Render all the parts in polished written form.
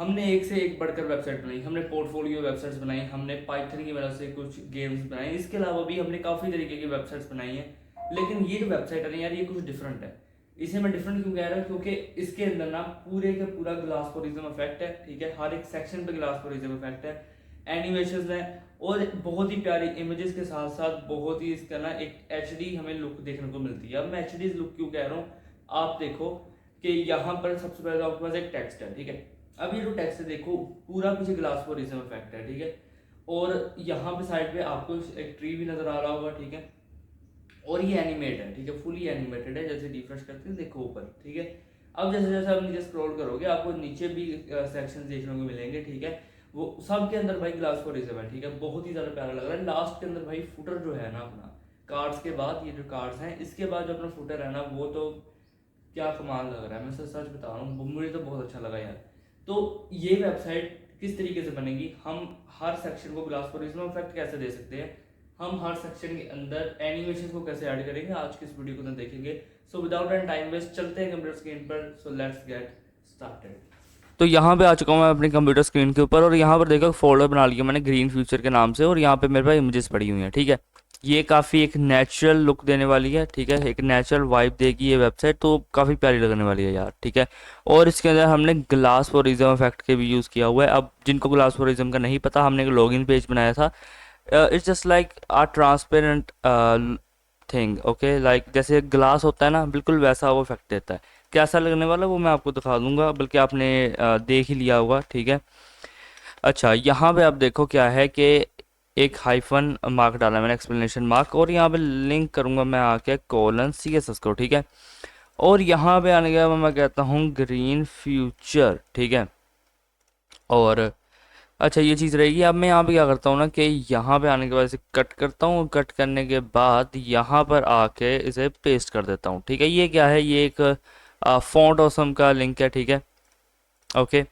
हमने एक से एक बढ़कर वेबसाइट बनाई, हमने पोर्टफोलियो वेबसाइट्स बनाई, हमने पाइथन की मदद से कुछ गेम्स बनाए, इसके अलावा भी हमने काफ़ी तरीके की वेबसाइट्स बनाई हैं। लेकिन ये जो वेबसाइट है ना यार, ये कुछ डिफरेंट है। इसे मैं डिफरेंट क्यों कह रहा हूँ, क्योंकि इसके अंदर ना पूरे का पूरा ग्लासफोरिज्म इफेक्ट है, ठीक है, हर एक सेक्शन पे ग्लासफोरिज्म इफेक्ट है, एनिमेशंस हैं, और बहुत ही प्यारी इमेजेस के साथ साथ बहुत ही इसका ना एक एचडी हमें लुक देखने को मिलती है। अब मैं एचडी लुक क्यों कह रहा हूँ, आप देखो कि यहाँ पर सबसे पहले आपके पास एक टेक्स्ट है, ठीक है। अब ये जो टेक्स्ट है देखो, पूरा पीछे ग्लासफोरिज्म इफेक्ट है, ठीक है। और यहाँ पे साइड पे आपको एक ट्री भी नजर आ रहा होगा, ठीक है। और ये एनिमेट है, ठीक है, फुली एनिमेटेड है। जैसे रिफ्रेश करते हैं देखो ऊपर, ठीक है। अब जैसे जैसे आप नीचे स्क्रॉल करोगे आपको नीचे भी सेक्शन देखने को मिलेंगे, ठीक है। वो सब के अंदर भाई ग्लासफोरिज्म है, ठीक है, बहुत ही ज्यादा प्यारा लग रहा है। लास्ट के अंदर भाई फुटर जो है ना अपना, कार्ड्स के बाद ये जो कार्ड्स हैं इसके बाद जो अपना फुटर है ना, वो तो क्या कमाल लग रहा है। मैं सच सच बता रहा हूँ, मुझे तो बहुत अच्छा लगा यार। तो ये वेबसाइट किस तरीके से बनेगी, हम हर सेक्शन को ग्लासफोरिज्म इफेक्ट कैसे दे सकते हैं, हम हर सेक्शन के अंदर एनिमेशन को कैसे ऐड करेंगे, आज की इस वीडियो को तो देखेंगे। So without any time waste चलते हैं कंप्यूटर स्क्रीन पर। So let's get started. तो यहाँ पे आ चुका हूँ मैं अपनी कंप्यूटर स्क्रीन के ऊपर, और यहाँ पर देखो फोल्डर बना लिया मैंने ग्रीन फ्यूचर के नाम से, और यहाँ पे मेरे पास इमेजेस पड़ी हुई हैं, ठीक है। ये काफ़ी एक नेचुरल लुक देने वाली है, ठीक है, एक नेचुरल वाइब देगी ये वेबसाइट, तो काफ़ी प्यारी लगने वाली है यार, ठीक है। और इसके अंदर हमने ग्लासफोरिज्म इफेक्ट के भी यूज़ किया हुआ है। अब जिनको ग्लासफोरिज्म का नहीं पता, हमने एक लॉगिन पेज बनाया था। It's just like a transparent thing, okay, like जैसे ग्लास होता है ना, बिल्कुल वैसा वो इफेक्ट देता है। कैसा लगने वाला है वो मैं आपको दिखा दूंगा, बल्कि आपने देख ही लिया होगा, ठीक है। अच्छा, यहाँ पे आप देखो क्या है कि एक हाइफन मार्क डाला है मैंने, एक्सप्लेनेशन मार्क, और यहाँ पे लिंक करूँगा मैं आके कोलन CSS को, ठीक है। और यहाँ पे आने के बाद मैं कहता हूँ ग्रीन फ्यूचर, ठीक है। और अच्छा, ये चीज़ रहेगी। अब मैं यहाँ पे क्या करता हूँ ना कि यहाँ पे आने के बाद इसे कट करता हूँ, कट करने के बाद यहाँ पर आके इसे पेस्ट कर देता हूँ, ठीक है। ये क्या है, ये एक फॉन्ट ऑसम का लिंक है, ठीक है, ओके।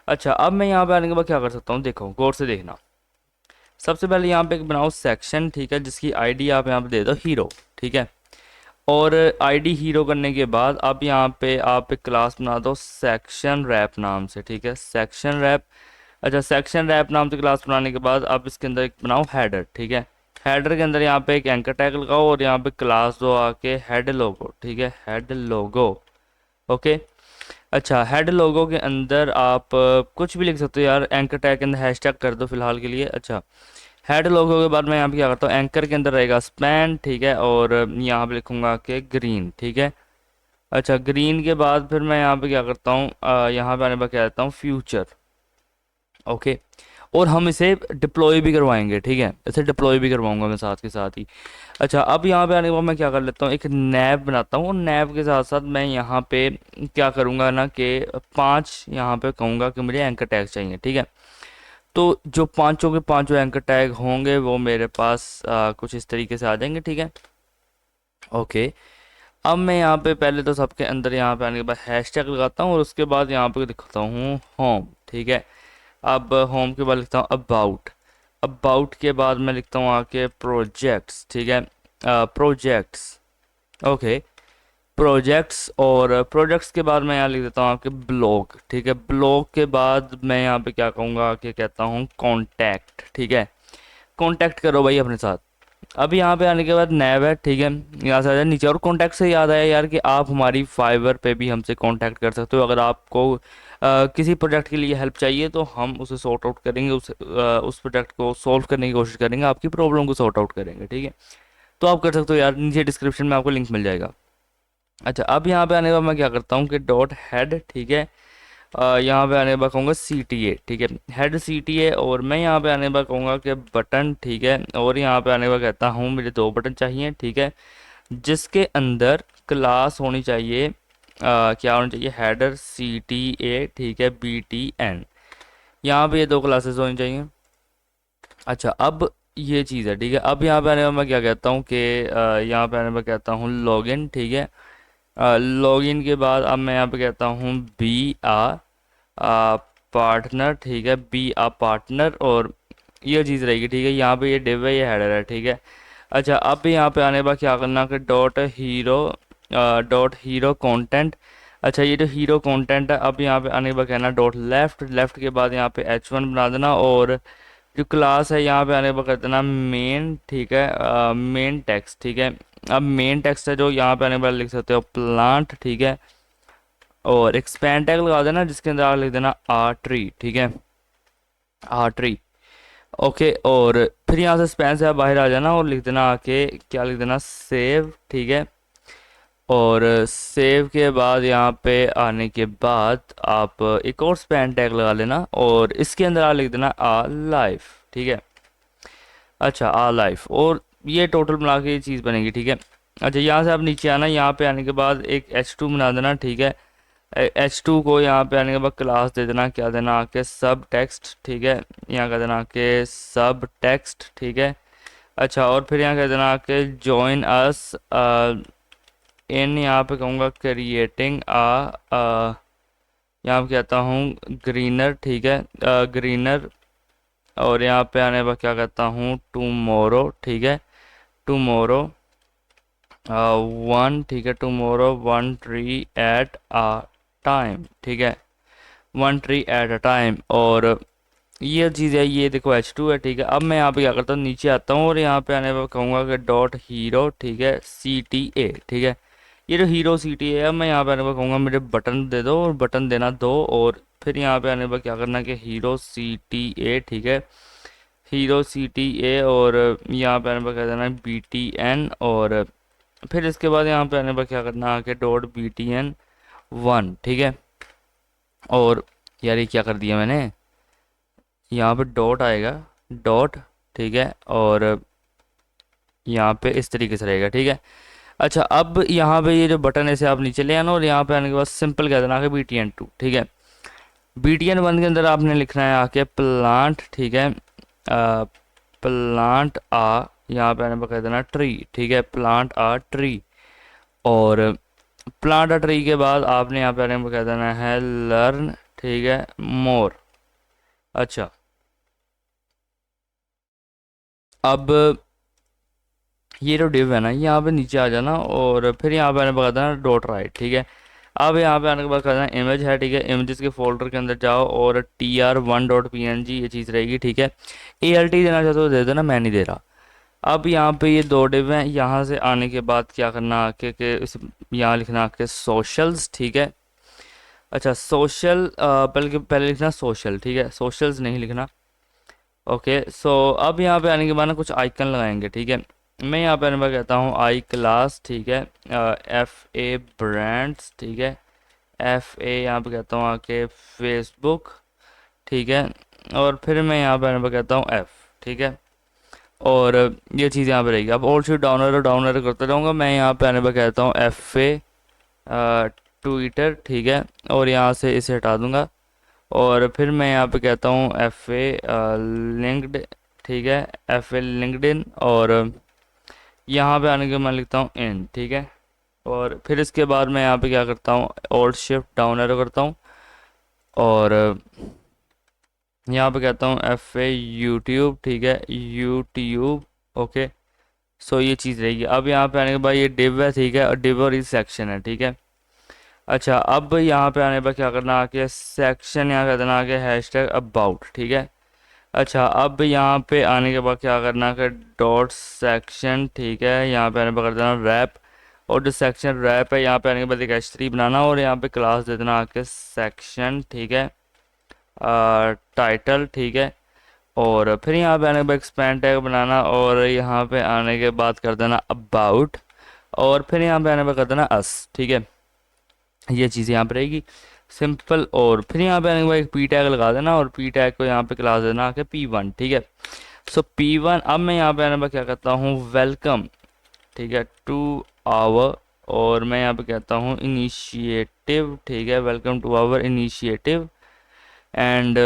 अच्छा, अब मैं यहाँ पे आने के बाद क्या कर सकता हूँ, देखो गौर से देखना। सबसे पहले यहाँ पे एक बनाओ सेक्शन, ठीक है, जिसकी आईडी आप यहाँ पे दे दो हीरो, ठीक है। और आईडी हीरो करने के बाद अब यहाँ पे आप एक क्लास बना दो सेक्शन रैप नाम से, ठीक है, सेक्शन रैप। अच्छा, सेक्शन रैप नाम से क्लास बनाने के बाद आप इसके अंदर एक बनाओ हेडर, ठीक है। हेडर के अंदर यहाँ पे एक एंकर टैग लगाओ, और यहाँ पे क्लास दो आके हेड लोगो, ठीक है, हेड लोगो, ओके। अच्छा, हेड लोगो के अंदर आप कुछ भी लिख सकते हो यार, एंकर टैग के अंदर हैशटैग कर दो फिलहाल के लिए। अच्छा, हेड लोगो के बाद मैं यहाँ पे क्या करता हूँ, एंकर के अंदर रहेगा स्पैन, ठीक है, और यहाँ पे लिखूंगा कि ग्रीन, ठीक है। अच्छा, ग्रीन के बाद फिर मैं यहाँ पे क्या करता हूँ, यहाँ पे आने पर क्या करता हूँ फ्यूचर, ओके। और हम इसे डिप्लॉय भी करवाएंगे, ठीक है, इसे डिप्लॉय भी करवाऊंगा मैं साथ के साथ ही। अच्छा, अब यहाँ पे आने के बाद मैं क्या कर लेता हूँ, एक नैब बनाता हूँ, और नैब के साथ साथ मैं यहाँ पे क्या करूँगा ना कि 5 यहाँ पे कहूँगा कि मुझे एंकर टैग चाहिए, ठीक है। तो जो पांचों के पांचों एंकर टैग होंगे वो मेरे पास कुछ इस तरीके से आ जाएंगे, ठीक है, ओके। अब मैं यहाँ पे पहले तो सबके अंदर यहाँ पे आने के बाद हैशटैग लगाता हूँ, और उसके बाद यहाँ पे लिखता हूँ होम, ठीक है। अब होम के बाद लिखता हूँ अबाउट, अबाउट के बाद मैं लिखता हूँ आके प्रोजेक्ट्स, ठीक है, प्रोजेक्ट्स, ओके, प्रोजेक्ट्स। और प्रोजेक्ट्स के बाद मैं यहाँ लिख देता हूँ आपके ब्लॉग, ठीक है। ब्लॉग के बाद मैं यहाँ पे क्या कहूँगा कि कहता हूँ कॉन्टैक्ट, ठीक है, कॉन्टैक्ट करो भाई अपने साथ। अब यहाँ पे आने के बाद नैब है, ठीक है, यहाँ से आ जाए नीचे। और कॉन्टैक्ट से याद आया यार कि आप हमारी फाइवर पे भी हमसे कॉन्टैक्ट कर सकते हो। अगर आपको किसी प्रोजेक्ट के लिए हेल्प चाहिए तो हम उसे सॉर्ट आउट करेंगे, उस प्रोजेक्ट को सॉल्व करने की कोशिश करेंगे, आपकी प्रॉब्लम को सॉर्ट आउट करेंगे, ठीक है। तो आप कर सकते हो यार, नीचे डिस्क्रिप्शन में आपको लिंक मिल जाएगा। अच्छा, अब यहाँ पे आने के बाद मैं क्या करता हूँ कि डॉट हेड, ठीक है, यहाँ पे आने के बाद कहूँगा CTA, ठीक है, हेड CTA। और मैं यहाँ पे आने के बाद कहूँगा कि बटन, ठीक है। और यहाँ पे आने के बाद कहता हूँ मुझे 2 बटन चाहिए, ठीक है, जिसके अंदर क्लास होनी चाहिए, क्या होनी चाहिए, हेडर CTA, ठीक है, BTN। यहाँ पे ये 2 क्लासेस होनी चाहिए। अच्छा, अब ये चीज़ है, ठीक है। अब यहाँ पे आने के बाद मैं क्या कहता हूँ कि यहाँ पे आने के बाद कहता हूँ लॉगिन, ठीक है। लॉगिन के बाद अब मैं यहाँ पे कहता हूँ बी आ पार्टनर, ठीक है, बी आ पार्टनर। और ये चीज़ रहेगी, ठीक है, यहाँ पे ये डिव है, ये हेडर है, ठीक है। अच्छा, अब यहाँ पे आने के बाद क्या करना कि डॉट हीरो कंटेंट, अच्छा, ये जो हीरो कंटेंट है, अब यहाँ पे आने के बाद कहना डॉट लेफ्ट, लेफ्ट के बाद यहाँ पे H1 बना देना, और जो क्लास है यहाँ पे आने के बाद कर देना मेन, ठीक है, मेन टेक्स्ट, ठीक है। अब मेन टेक्स्ट है जो यहाँ पे आने के बाद लिख सकते हो प्लांट, ठीक है, और एक्सपेंड टैग लगा देना जिसके अंदर आप लिख देना आर ट्री, ठीक है, आर ट्री। ओके, और फिर यहाँ से स्पैन से आप बाहर आ जाना और लिख देना आके, क्या लिख देना, सेव, ठीक है। और सेव के बाद यहाँ पे आने के बाद आप एक और स्पैन टैग लगा लेना और इसके अंदर आप लिख देना आ लाइफ, ठीक है। अच्छा, आ लाइफ, और ये टोटल बना के ये चीज़ बनेगी, ठीक है। अच्छा, यहाँ से आप नीचे आना, यहाँ पे आने के बाद एक H2 बना देना, ठीक है। H2 को यहाँ पे आने के बाद क्लास दे देना, क्या देना आके सब टेक्स्ट, ठीक है। यहाँ कह देना आके सब टेक्स्ट, ठीक है। अच्छा, और फिर यहाँ कह देना आके जॉइन अस इन, यहाँ पे कहूँगा क्रिएटिंग यहाँ पे कहता हूँ ग्रीनर, ठीक है, ग्रीनर। और यहाँ पे आने पर क्या कहता हूँ टुमोरो, ठीक है, टुमोरो वन, ठीक है, tomorrow one tree at a time, ठीक है, one tree at a time. और ये चीज़ है, ये देखो H2 है, ठीक है। अब मैं यहाँ पे क्या करता हूँ, नीचे आता हूँ और यहाँ पे आने पर कहूँगा कि डॉट हीरो, ठीक है, CTA, ठीक है। ये जो हीरो CTA है, मैं यहाँ पे आने पर कहूँगा मुझे बटन दे दो, और बटन देना दो, और फिर यहाँ पे आने पर क्या करना कि हीरो CTA, ठीक है, हीरो CTA, और यहाँ पे आने पर क्या देना BTN, और फिर इसके बाद यहाँ पे आने पर क्या करना आके डॉट BTN1, ठीक है। और यार ये क्या कर दिया मैंने, यहाँ पे डॉट आएगा, डॉट, ठीक है, और यहाँ पे इस तरीके से रहेगा, ठीक है। अच्छा, अब यहाँ पे ये जो बटन है इसे आप नीचे ले आना और यहाँ पे आने के बाद सिंपल कह देना कि BTN2, ठीक है। BTN1 के अंदर आपने लिखना है आके प्लांट, ठीक है, प्लांट यहाँ पे आने पर कह देना ट्री, ठीक है, प्लांट ट्री। और प्लांट ट्री के बाद आपने यहाँ पे आने पर कह देना है लर्न, ठीक है, मोर। अच्छा, अब ये जो डिव है ना, यहाँ पे नीचे आ जाना और फिर यहाँ पे आने पर देना डॉट राइट, ठीक है। अब यहाँ पे आने के बाद करना इमेज है, ठीक है, इमेजेस के फोल्डर के अंदर जाओ और TR1.PNG ये चीज़ रहेगी, ठीक है। ALT देना चाहते हो दे देना, मैं नहीं दे रहा। अब यहाँ पे ये दो डिव हैं, यहाँ से आने के बाद क्या करना आके के यहाँ लिखना आके सोशल्स, ठीक है। अच्छा, सोशल पहले लिखना सोशल, ठीक है, सोशल्स नहीं लिखना। ओके, सो अब यहाँ पे आने के बाद ना कुछ आइकन लगाएंगे, ठीक है। मैं यहाँ पे आने पर कहता हूँ आई क्लास, ठीक है, FA ब्रांड्स, ठीक है, FA यहाँ पे कहता हूँ आके फेसबुक, ठीक है। और फिर मैं यहाँ पे आने पर कहता हूँ F, ठीक है। और ये चीज़ यहाँ पे रहेगी। अब और चीज़ डाउनलोड डाउनलोड करते रहूँगा। मैं यहाँ पे आने पर कहता हूँ FA ट्विटर, ठीक है, और यहाँ से इसे हटा दूँगा। और फिर मैं यहाँ पे कहता हूँ FA लिंक्ड, ठीक है, FA लिंक्डइन। और यहाँ पे आने के मैं लिखता हूँ इन, ठीक है। और फिर इसके बाद मैं यहाँ पे क्या करता हूँ ऑल्ट शिफ्ट डाउन एरो करता हूँ और यहाँ पे कहता हूँ FA यूट्यूब, ठीक है, यूट्यूब। ओके, सो ये चीज़ रहेगी। अब यहाँ पे आने के बाद ये डिव है, ठीक है, और डिव और इस सेक्शन है, ठीक है। अच्छा, अब यहाँ पे आने पर क्या करना आके सेक्शन यहाँ कर देना आके हैशटैग अबाउट, ठीक है। अच्छा, अब यहाँ पे आने के बाद क्या करना कि डॉट सेक्शन, ठीक है, यहाँ पे आने पर कर देना रैप। और जो सेक्शन रैप है यहाँ पे आने के बाद एक H3 बनाना और यहाँ पे क्लास दे देना आके सेक्शन, ठीक है, टाइटल, ठीक है। और फिर यहाँ पे आने के बाद एक्सपेंड टैग बनाना और यहाँ पे आने के बाद कर देना अबाउट। और फिर यहाँ पे आने पर कर देना अस, ठीक है। ये चीज़ यहाँ पे रहेगी सिंपल। और फिर यहाँ पे आने के बाद एक P टैग लगा देना और P टैग को यहाँ पे क्लास देना आके P1, ठीक है। सो P1, अब मैं यहाँ पे आने पर क्या करता हूँ वेलकम, ठीक है, टू आवर। और मैं यहाँ पे कहता हूँ इनिशिएटिव, ठीक है, welcome to our initiative. And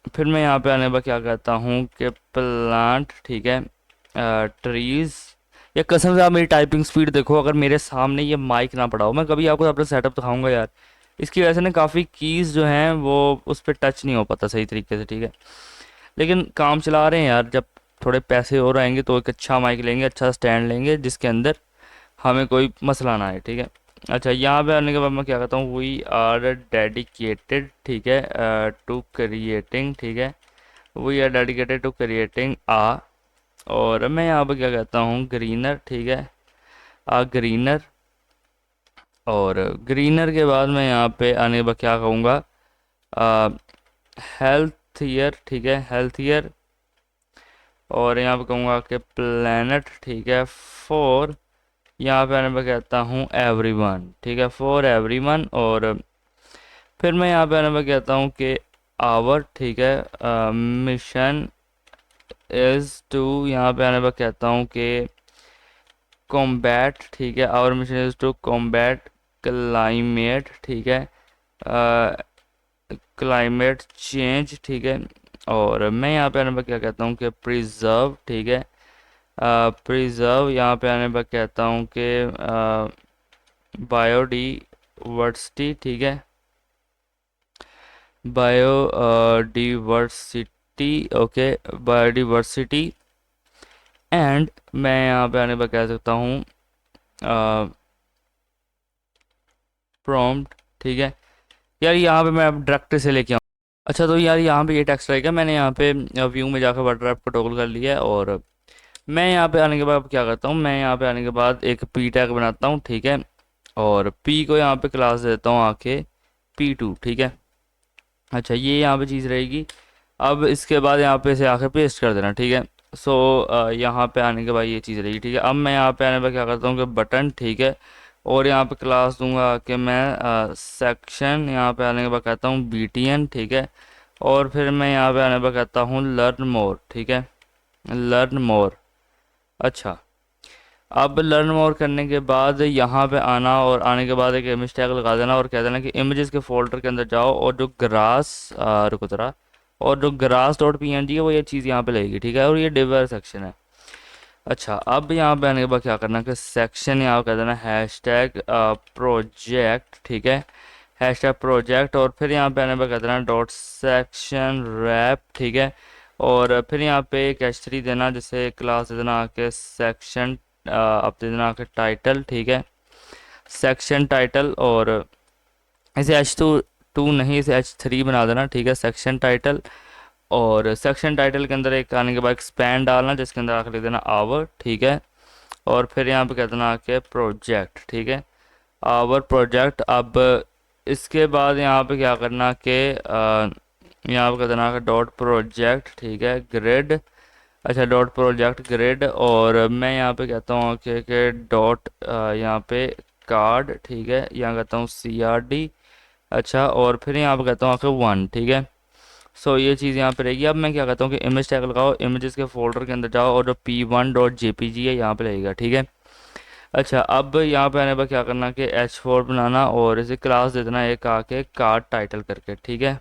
फिर मैं यहाँ पे आने पर क्या कहता हूँ कि प्लांट, ठीक है, ट्रीज। या कसम से आप मेरी टाइपिंग स्पीड देखो, अगर मेरे सामने ये माइक ना पड़ा हो, मैं कभी आपको अपना सेटअप दिखाऊंगा यार। इसकी वजह से ना काफ़ी कीज़ जो हैं वो उस पर टच नहीं हो पाता सही तरीके से, ठीक है। लेकिन काम चला रहे हैं यार, जब थोड़े पैसे और आएंगे तो एक अच्छा माइक लेंगे, अच्छा स्टैंड लेंगे जिसके अंदर हमें कोई मसला ना आए, ठीक है। अच्छा, यहाँ पे आने के बाद मैं क्या कहता हूँ, वी आर डेडिकेटेड, ठीक है, टू क्रिएटिंग, ठीक है, we are dedicated to creating a, और मैं यहाँ पे क्या कहता हूँ, ग्रीनर, ठीक है, आ ग्रीनर, और ग्रीनर के बाद मैं यहाँ पे आने के बाद क्या कहूँगा, हेल्थियर, ठीक है, हेल्थियर, और यहाँ पे कहूँगा कि प्लेनेट, ठीक है, फॉर, यहाँ पे आने पे कहता हूँ एवरीवन, ठीक है, फॉर एवरीवन, और फिर मैं यहाँ पे आने पे कहता हूँ कि आवर, ठीक है, मिशन इज़ टू, यहाँ पे आने पे कहता हूँ कि कॉम्बैट, ठीक है, our mission is to combat climate, ठीक है, क्लाइमेट चेंज, ठीक है, और मैं यहाँ पे आने पर क्या कहता हूँ कि प्रिजर्व, ठीक है, प्रिजर्व, यहाँ पे आने पर कहता हूँ कि बायोडिवर्सिटी, ठीक है, बायोडिवर्सिटी, ओके, बायोडिवर्सिटी, एंड मैं यहाँ पे आने पर कह सकता हूँ प्रॉम्प्ट, ठीक है। यार यहाँ पे मैं अब डायरेक्ट से लेके आऊँ। अच्छा, तो यार यहाँ पे ये टेक्स्ट रहेगा, मैंने यहाँ पे व्यू में जाकर वाटर ऐप को टॉगल कर लिया है, और मैं यहाँ पे आने के बाद क्या करता हूँ, मैं यहाँ पे आने के बाद एक पी टैग बनाता हूँ, ठीक है, और पी को यहाँ पे क्लास देता हूँ आके P2, ठीक है। अच्छा, ये यहाँ पे चीज़ रहेगी। अब इसके बाद यहाँ पे इसे आके पेस्ट कर देना, ठीक है। सो यहाँ पे आने के बाद ये चीज़ रहेगी, ठीक है। अब मैं यहाँ पे आने पर क्या करता हूँ कि बटन, ठीक है, और यहाँ पे क्लास दूंगा कि मैं सेक्शन, यहाँ पे आने के बाद कहता हूँ BTN, ठीक है, और फिर मैं यहाँ पे आने पर कहता हूँ लर्न मोर, ठीक है, लर्न मोर। अच्छा, अब लर्न मोर करने के बाद यहाँ पे आना, और आने के बाद एक इमेज टैग लगा देना और कह देना कि इमेजेस के फोल्डर के अंदर जाओ, और जो ग्रास रुको जरा, और जो ग्रास डॉट PNG है वो ये चीज़ यहाँ पे लगेगी, ठीक है, और ये डिवर सेक्शन है। अच्छा, अब यहाँ पे आने के बाद क्या करना कि सेक्शन यहाँ कह देना हैशटैग प्रोजेक्ट, ठीक है, हैशटैग प्रोजेक्ट, और फिर यहाँ पे आने पर कह देना डॉट सेक्शन रैप, ठीक है, और फिर यहाँ पे एक H3 देना, जैसे क्लास दे देना आके सेक्शन, अब दे देना आके टाइटल, ठीक है, सेक्शन टाइटल, और इसे H2 नहीं, इसे H3 बना देना, ठीक है, सेक्शन टाइटल, और सेक्शन टाइटल के अंदर एक आने के बाद एक्सपैंड डालना, जिसके अंदर आकर लिख देना आवर, ठीक है, और फिर यहाँ पे कह देना कि प्रोजेक्ट, ठीक है, आवर प्रोजेक्ट। अब इसके बाद यहाँ पे क्या करना कि यहाँ पे कह देना कि डॉट प्रोजेक्ट, ठीक है, ग्रिड। अच्छा, डॉट प्रोजेक्ट ग्रिड, और मैं यहाँ पे कहता हूँ कि डॉट यहाँ पे कार्ड, ठीक है, यहाँ कहता हूँ CRD। अच्छा, और फिर यहाँ पे कहता हूँ आके 1, ठीक है। सो ये चीज़ यहाँ पे रहेगी। अब मैं क्या कहता हूँ कि इमेज टैग लगाओ, इमेजेस के फोल्डर के अंदर जाओ, और जो P1.jpg है यहाँ पे लगेगा, ठीक है। अच्छा, अब यहाँ पे आने पर क्या करना कि H4 बनाना, और इसे क्लास दे देना एक आके कार्ड टाइटल करके, ठीक है,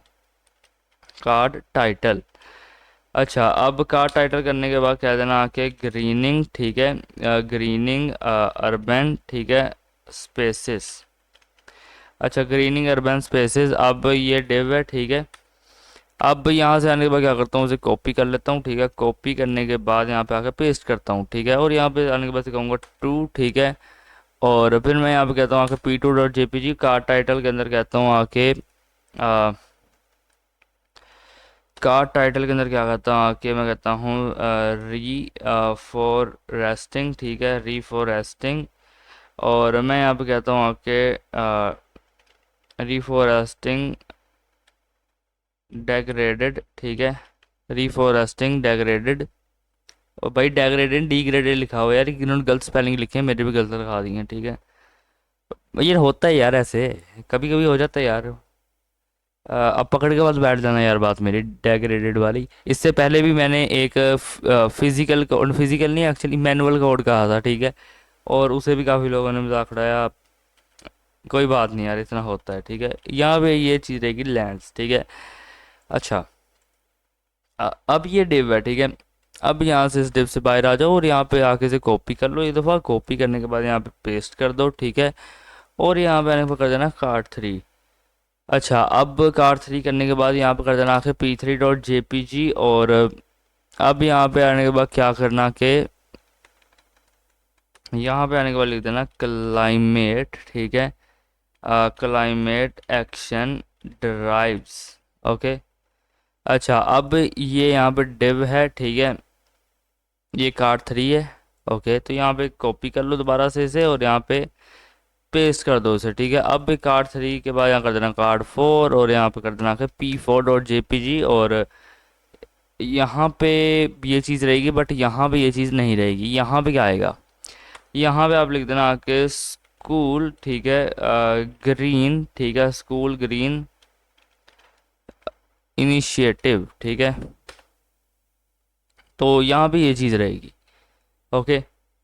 कार्ड टाइटल। अच्छा, अब कार्ड टाइटल करने के बाद कह देना आके ग्रीनिंग, ठीक है, ग्रीनिंग अर्बन, ठीक है, स्पेसिस। अच्छा, ग्रीनिंग अर्बन स्पेसिस। अब ये डिव है, ठीक है। अब यहाँ से आने के बाद क्या करता हूँ, उसे कॉपी कर लेता हूँ, ठीक है, कॉपी करने के बाद यहाँ पे आके पेस्ट करता हूँ, ठीक है, और यहाँ पे आने के बाद कहूँगा टू, ठीक है, और फिर मैं यहाँ पे कहता हूँ आके P2.jpg, कार्ड टाइटल के अंदर कहता हूँ आके कार्ड टाइटल के अंदर क्या कहता हूँ आके मैं कहता हूँ री फॉर रेस्टिंग, ठीक है, री फॉर रेस्टिंग, और मैं यहाँ पे कहता हूँ आके री फॉर रेस्टिंग डेग्रेडेड, ठीक है, री फॉर रेस्टिंग डेग्रेडेड। और भाई डेग्रेडेड डिग्रेडेड लिखा हुआ है यार, इन्होंने गलत स्पेलिंग लिखे हैं, मेरे भी गलत लिखा दी है, ठीक है। ये होता है यार, ऐसे कभी कभी हो जाता है यार। अब पकड़ के बस बैठ जाना यार बात मेरी डेग्रेडेड वाली। इससे पहले भी मैंने एक फिजिकल कोड, फिजिकल नहीं एक्चुअली मैनुअल कोड कहा था, ठीक है, और उसे भी काफ़ी लोगों ने मजाक उड़ाया। कोई बात नहीं यार, इतना होता है, ठीक है। यहाँ पे ये चीज़ रहेगी लैंड्स, ठीक है। अच्छा, अब ये डिव है, ठीक है। अब यहाँ से इस डिव से बाहर आ जाओ, और यहाँ पे आके से कॉपी कर लो, एक दफ़ा कॉपी करने के बाद यहाँ पे पेस्ट कर दो, ठीक है, और यहाँ पे आने पर कर देना कार्ड 3। अच्छा, अब कार्ड 3 करने के बाद यहाँ पे कर देना आखिर P3.jpg, और अब यहाँ पे आने के बाद क्या करना कि यहाँ पे आने के बाद लिख देना क्लाइमेट, ठीक है, क्लाइमेट एक्शन ड्राइव्स। ओके। अच्छा, अब ये यहाँ पे डिव है, ठीक है, ये कार्ड 3 है। ओके, तो यहाँ पे कॉपी कर लो दोबारा से इसे और यहाँ पे पेस्ट कर दो उसे, ठीक है। अब कार्ड 3 के बाद यहाँ कर देना कार्ड 4 और यहाँ पे कर देना p4.jpg और यहाँ पे ये चीज़ रहेगी, बट यहाँ पे ये चीज़ नहीं रहेगी। यहाँ पे क्या आएगा, यहाँ पे आप लिख देना आके स्कूल, ठीक है, ग्रीन, ठीक है, स्कूल ग्रीन इनिशिएटिव, ठीक है। तो यहाँ पे ये चीज़ रहेगी। ओके।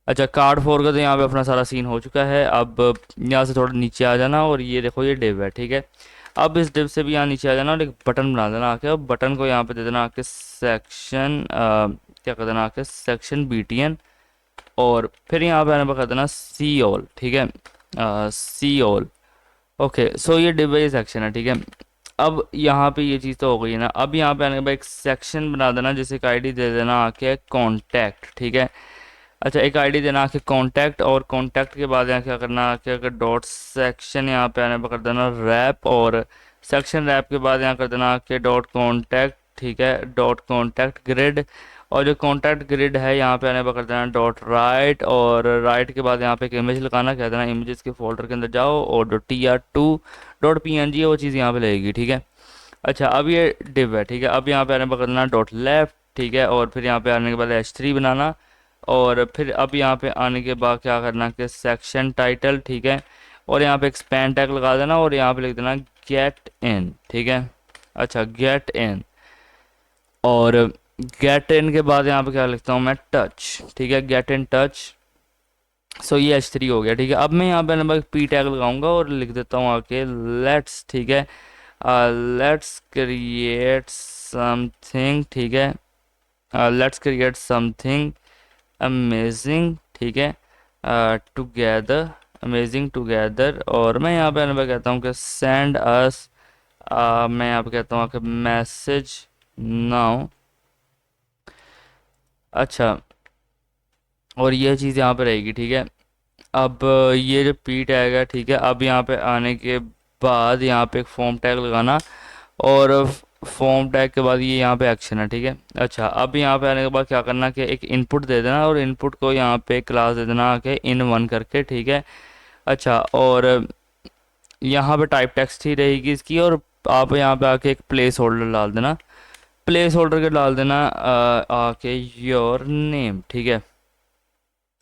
अच्छा, कार्ड 4 का तो यहाँ पे अपना सारा सीन हो चुका है। अब यहाँ से थोड़ा नीचे आ जाना और ये देखो ये डिव है, ठीक है। अब इस डिव से भी यहाँ नीचे आ जाना और एक बटन बना देना आके। अब बटन को यहाँ पे दे देना आके सेक्शन, क्या कर देना आके सेक्शन BTN और फिर यहाँ पे आने पर कर देना सी ऑल, ठीक है, सी ऑल। ओके, सो ये डिव ये सेक्शन है, ठीक है। अब यहाँ पे ये चीज़ तो हो गई है ना। अब यहाँ पे आने के बाद एक सेक्शन बना देना जिसे एक आईडी दे देना आके कॉन्टैक्ट, ठीक है। अच्छा, एक आईडी देना आके कॉन्टैक्ट और कॉन्टैक्ट के बाद यहाँ क्या करना आके अगर डॉट सेक्शन यहाँ पे आने पर कर देना रैप और सेक्शन रैप के बाद यहाँ कर देना आके डॉट कॉन्टैक्ट, ठीक है, डॉट कॉन्टैक्ट ग्रिड और जो कॉन्टैक्ट ग्रिड है यहाँ पे आने पर कर देना डॉट राइट और राइट के बाद यहाँ पे एक इमेज लगाना, कह देना इमेजेस के फोल्डर के अंदर जाओ और .tr2.png है वो चीज़ यहाँ पे लगेगी, ठीक है। अच्छा, अब ये डिव है, ठीक है। अब यहाँ पे आने पर कर देना डॉट लेफ्ट, ठीक है, और फिर यहाँ पे आने के बाद H3 बनाना और फिर अब यहाँ पे आने के बाद क्या करना कि सेक्शन टाइटल, ठीक है, और यहाँ पे एक्सपैंड टैग लगा देना और यहाँ पे लिख देना गेट इन, ठीक है। अच्छा, गेट इन और गेट इन के बाद यहाँ पे क्या लिखता हूँ मैं टच, ठीक है, गेट इन टच। सो ये H3 हो गया, ठीक है। अब मैं यहाँ पे नंबर P टैग लगाऊंगा और लिख देता हूँ आके लेट्स, ठीक है, लेट्स क्रिएट समथिंग, ठीक है, लेट्स क्रिएट समथिंग अमेजिंग, ठीक है, टुगेदर, अमेजिंग टुगेदर और मैं यहाँ पे अनुभव कहता हूँ कि सेंड अस, मैं यहाँ पे कहता हूँ कि मैसेज नाउ। अच्छा, और ये चीज़ यहाँ पे रहेगी, ठीक है। अब ये जो पी टैग है, ठीक है, अब यहाँ पे आने के बाद यहाँ पे एक फॉर्म टैग लगाना और फॉर्म टैग के बाद ये यहाँ पे एक्शन है, ठीक है। अच्छा, अब यहाँ पे आने के बाद क्या करना कि एक इनपुट दे देना और इनपुट को यहाँ पे क्लास दे देना कि in1 करके, ठीक है। अच्छा, और यहाँ पे टाइप टेक्स्ट ही रहेगी इसकी और आप यहाँ पे आके एक प्लेस होल्डर डाल देना, प्लेस होल्डर के डाल देना आके योर नेम, ठीक है।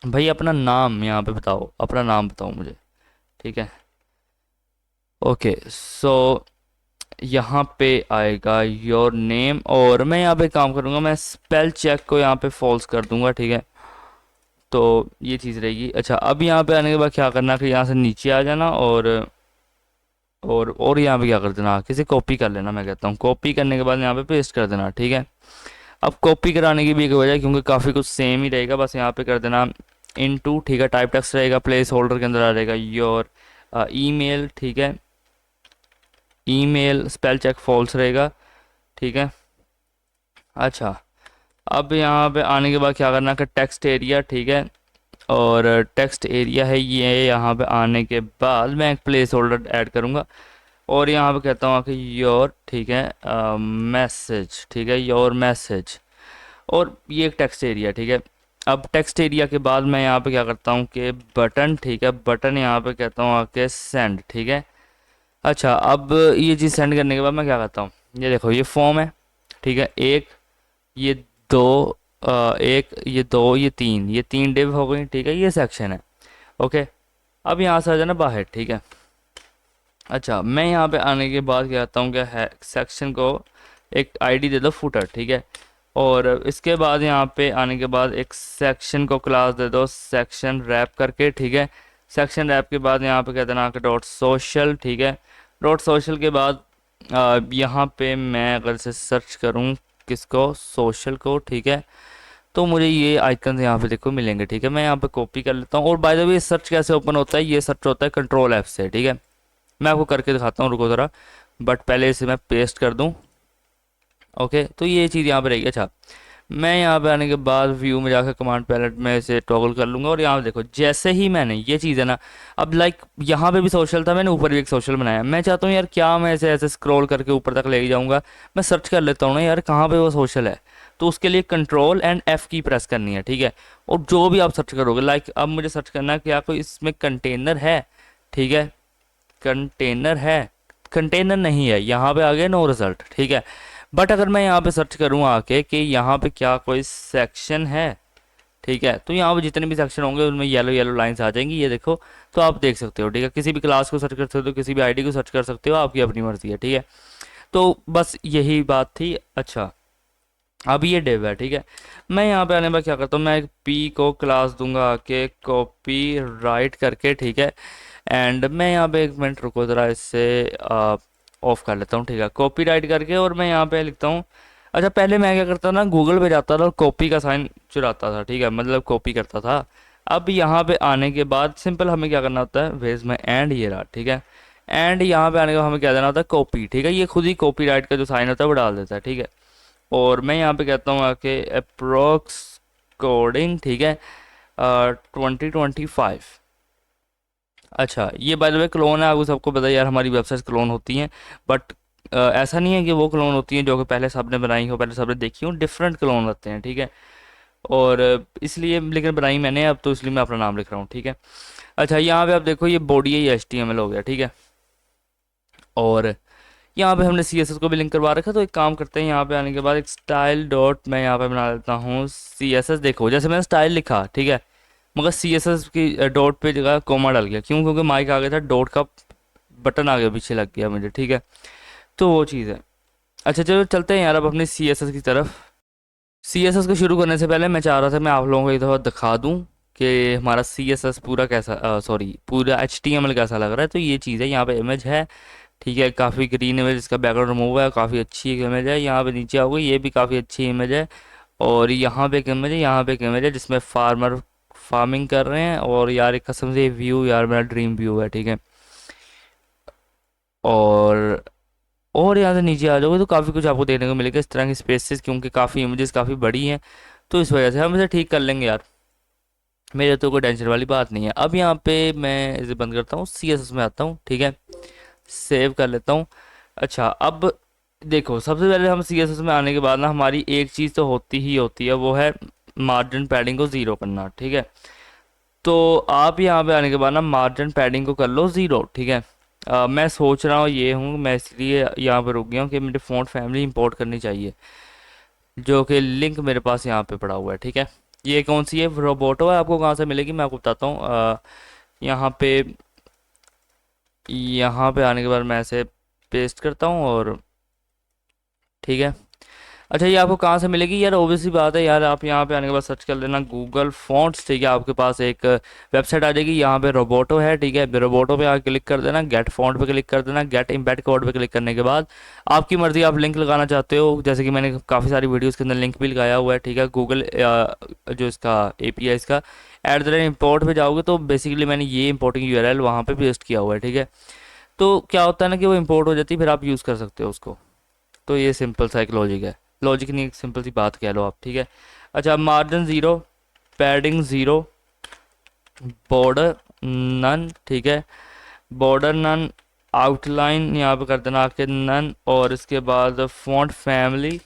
भाई अपना नाम यहाँ पे बताओ, अपना नाम बताओ मुझे, ठीक है। ओके, सो यहाँ पे आएगा योर नेम और मैं यहाँ पे काम करूँगा, मैं स्पेल चेक को यहाँ पे फॉल्स कर दूंगा, ठीक है। तो ये चीज़ रहेगी। अच्छा, अब यहाँ पे आने के बाद क्या करना कि यहाँ से नीचे आ जाना और यहाँ पे क्या कर देना, किसी कॉपी कर लेना, मैं कहता हूँ कॉपी करने के बाद यहाँ पे पेस्ट कर देना, ठीक है। अब कॉपी कराने की भी एक वजह क्योंकि काफ़ी कुछ सेम ही रहेगा, बस यहाँ पे कर देना इनटू, ठीक है, टाइप टेक्स्ट रहेगा, प्लेस होल्डर के अंदर आ रहेगा योर ईमेल, ठीक है, ईमेल स्पेल चेक फॉल्स रहेगा, ठीक है। अच्छा, अब यहाँ पे आने के बाद क्या करना कि टेक्स्ट एरिया, ठीक है, और टेक्स्ट एरिया है ये, यहाँ पे आने के बाद मैं एक प्लेस होल्डर ऐड करूँगा और यहाँ पे कहता हूँ कि योर, ठीक है, मैसेज, ठीक है, योर मैसेज और ये एक टेक्स्ट एरिया, ठीक है। अब टेक्स्ट एरिया के बाद मैं यहाँ पे क्या करता हूँ कि बटन, ठीक है, बटन यहाँ पे कहता हूँ आके सेंड, ठीक है। अच्छा, अब ये चीज़ सेंड करने के बाद मैं क्या करता हूँ, ये देखो ये फॉर्म है, ठीक है, एक, ये दो, एक, ये दो, ये तीन डिव हो गई, ठीक है, ये सेक्शन है। ओके, अब यहाँ से आ जाना बाहर, ठीक है। अच्छा, मैं यहाँ पे आने के बाद क्या कहता हूँ कि है सेक्शन को एक आईडी दे दो फुटर, ठीक है, और इसके बाद यहाँ पे आने के बाद एक सेक्शन को क्लास दे दो सेक्शन रैप करके, ठीक है। सेक्शन रैप के बाद यहाँ पे कह देना कि डॉट सोशल, ठीक है, डॉट सोशल के बाद यहाँ पे मैं अगर से सर्च करूँ किसको, सोशल को, ठीक है, तो मुझे ये आइकन यहाँ पे देखो मिलेंगे, ठीक है। मैं यहाँ पे कॉपी कर लेता हूँ और बाय द वे सर्च कैसे ओपन होता है, ये सर्च होता है कंट्रोल F से, ठीक है। मैं आपको करके दिखाता हूँ, रुको ज़रा, बट पहले इसे मैं पेस्ट कर दूँ। ओके, तो ये चीज़ यहाँ पे रहेगी। अच्छा, मैं यहाँ पे आने के बाद व्यू में जाकर कमांड पैलेट में इसे टॉगल कर लूँगा और यहाँ पे देखो जैसे ही मैंने ये चीज़ है ना, अब लाइक यहाँ पे भी सोशल था, मैंने ऊपर भी एक सोशल बनाया। मैं चाहता हूँ यार क्या मैं ऐसे ऐसे स्क्रॉल करके ऊपर तक ले जाऊँगा, मैं सर्च कर लेता हूँ ना यार कहाँ पे वो सोशल है। तो उसके लिए कंट्रोल एंड एफ की प्रेस करनी है, ठीक है। और जो भी आप सर्च करोगे, लाइक अब मुझे सर्च करना है क्या कोई इसमें कंटेनर है, ठीक है। कंटेनर है, कंटेनर नहीं है, यहाँ पे आ गया नो रिजल्ट, ठीक है। बट अगर मैं यहाँ पे सर्च करूँ आके कि यहाँ पे क्या कोई सेक्शन है, ठीक है, तो यहाँ पे जितने भी सेक्शन होंगे उनमें येलो येलो लाइंस आ जाएंगी, ये देखो। तो आप देख सकते हो, ठीक है, किसी भी क्लास को सर्च कर सकते हो, किसी भी आईडी को सर्च कर सकते हो, आपकी अपनी मर्जी है, ठीक है। तो बस यही बात थी। अच्छा, अब ये डिव है, ठीक है। मैं यहाँ पे आने पर क्या करता हूँ, मैं एक पी को क्लास दूंगा आके कॉपी राइट करके, ठीक है। एंड मैं यहाँ पे एक मिनट रुको ज़रा, इससे ऑफ कर लेता हूँ, ठीक है, कॉपी राइट करके। और मैं यहाँ पे लिखता हूँ, अच्छा पहले मैं क्या करता ना, गूगल पे जाता था और कॉपी का साइन चुराता था, ठीक है, मतलब कॉपी करता था। अब यहाँ पे आने के बाद सिंपल हमें क्या करना होता है, वेज में एंड ये रहा, ठीक है। एंड यहाँ पे आने के बाद हमें क्या देना होता है, कॉपी, ठीक है। ये खुद ही कॉपी राइट का जो साइन होता है वो डाल देता है, ठीक है। और मैं यहाँ पे कहता हूँ आके अप्रोक्स कोडिंग, ठीक है, 2025। अच्छा, ये बाय द वे क्लोन है, आपको सबको पता है यार हमारी वेबसाइट क्लोन होती हैं। बट ऐसा नहीं है कि वो क्लोन होती हैं जो कि पहले सबने बनाई हो, पहले सबने देखी हो, डिफरेंट क्लोन होते हैं, ठीक है। और इसलिए लेकिन बनाई मैंने अब, तो इसलिए मैं अपना नाम लिख रहा हूँ, ठीक है। अच्छा, यहाँ पे आप देखो ये बॉडी है, ये HTML हो गया, ठीक है। और यहाँ पे हमने CSS को भी लिंक करवा रखा है, तो एक काम करते हैं, यहाँ पे आने के बाद एक स्टाइल डॉट मैं यहाँ पे बना लेता हूँ CSS। देखो जैसे मैंने स्टाइल लिखा, ठीक है, मगर CSS की डॉट पे जगह कोमा डाल गया, क्यों? क्योंकि माइक आ गया था, डॉट का बटन आ गया पीछे लग गया मुझे, ठीक है। तो वो चीज़ है। अच्छा चलो चलते हैं यार अब अपनी CSS की तरफ। CSS को शुरू करने से पहले मैं चाह रहा था मैं आप लोगों को एक दफ़ा दिखा दूँ कि हमारा CSS पूरा कैसा, सॉरी पूरा HTML कैसा लग रहा है। तो ये चीज़ है, यहाँ पे इमेज है, ठीक है, काफ़ी ग्रीन इमेज, इसका बैकग्राउंड रिमूव है, काफ़ी अच्छी एक इमेज है। यहाँ पे नीचे आओगे, ये भी काफ़ी अच्छी इमेज है। और यहाँ पे एक इमेज है, यहाँ पे एक इमेज है जिसमें फार्मर फार्मिंग कर रहे हैं। और यार एक कसम से व्यू यार मेरा ड्रीम व्यू है, ठीक है। और यहाँ से नीचे आ जाओगे तो काफ़ी कुछ आपको देखने को मिलेगा इस तरह की स्पेसेस, क्योंकि काफ़ी इमेजेस काफ़ी बड़ी हैं, तो इस वजह से हम इसे ठीक कर लेंगे यार, मेरे तो कोई टेंशन वाली बात नहीं है। अब यहाँ पे मैं इसे बंद करता हूँ, CSS में आता हूँ, ठीक है, सेव कर लेता हूँ। अच्छा, अब देखो सबसे पहले हम CSS में आने के बाद ना हमारी एक चीज़ तो होती ही होती है, वो है मार्जिन पैडिंग को ज़ीरो करना, ठीक है। तो आप यहाँ पे आने के बाद ना मार्जिन पैडिंग को कर लो ज़ीरो, ठीक है। मैं सोच रहा हूँ ये हूँ, मैं इसलिए यहाँ पे रुक गया हूँ कि मुझे फ़ॉन्ट फैमिली इंपोर्ट करनी चाहिए, जो कि लिंक मेरे पास यहाँ पे पड़ा हुआ है, ठीक है। ये कौन सी है, रोबोटो है, आपको कहाँ से मिलेगी मैं आपको बताता हूँ। यहाँ पे यहाँ पे आने के बाद मैं ऐसे पेस्ट करता हूँ और ठीक है। अच्छा, ये आपको कहाँ से मिलेगी यार, ऑब्वियसली बात है यार, आप यहाँ पे आने के बाद सर्च कर लेना गूगल फॉन्ट्स, ठीक है। आपके पास एक वेबसाइट आ जाएगी, यहाँ पे रोबोटो है, ठीक है। रोबोटो पे आके क्लिक कर देना, गेट फॉन्ट पे क्लिक कर देना, गेट एम्बेड कोड पे क्लिक करने के बाद आपकी मर्जी, आप लिंक लगाना चाहते हो, जैसे कि मैंने काफ़ी सारी वीडियोज़ के अंदर लिंक भी लगाया हुआ है, ठीक है। गूगल जो इसका API इसका @ इम्पोर्ट पे जाओगे तो बेसिकली मैंने ये इम्पोर्टिंग URL वहाँ पे पेस्ट किया हुआ है, ठीक है। तो क्या होता है ना कि वो इम्पोर्ट हो जाती है, फिर आप यूज़ कर सकते हो उसको। तो ये सिंपल सा एक लॉजिक है, लॉजिक नहीं, एक सिंपल सी बात कह लो आप, ठीक है। अच्छा, margin zero, padding zero, border none, ठीक है, बॉर्डर नन, आउटलाइन यहाँ पे कर देना आके नन, और इसके बाद फॉन्ट फैमिली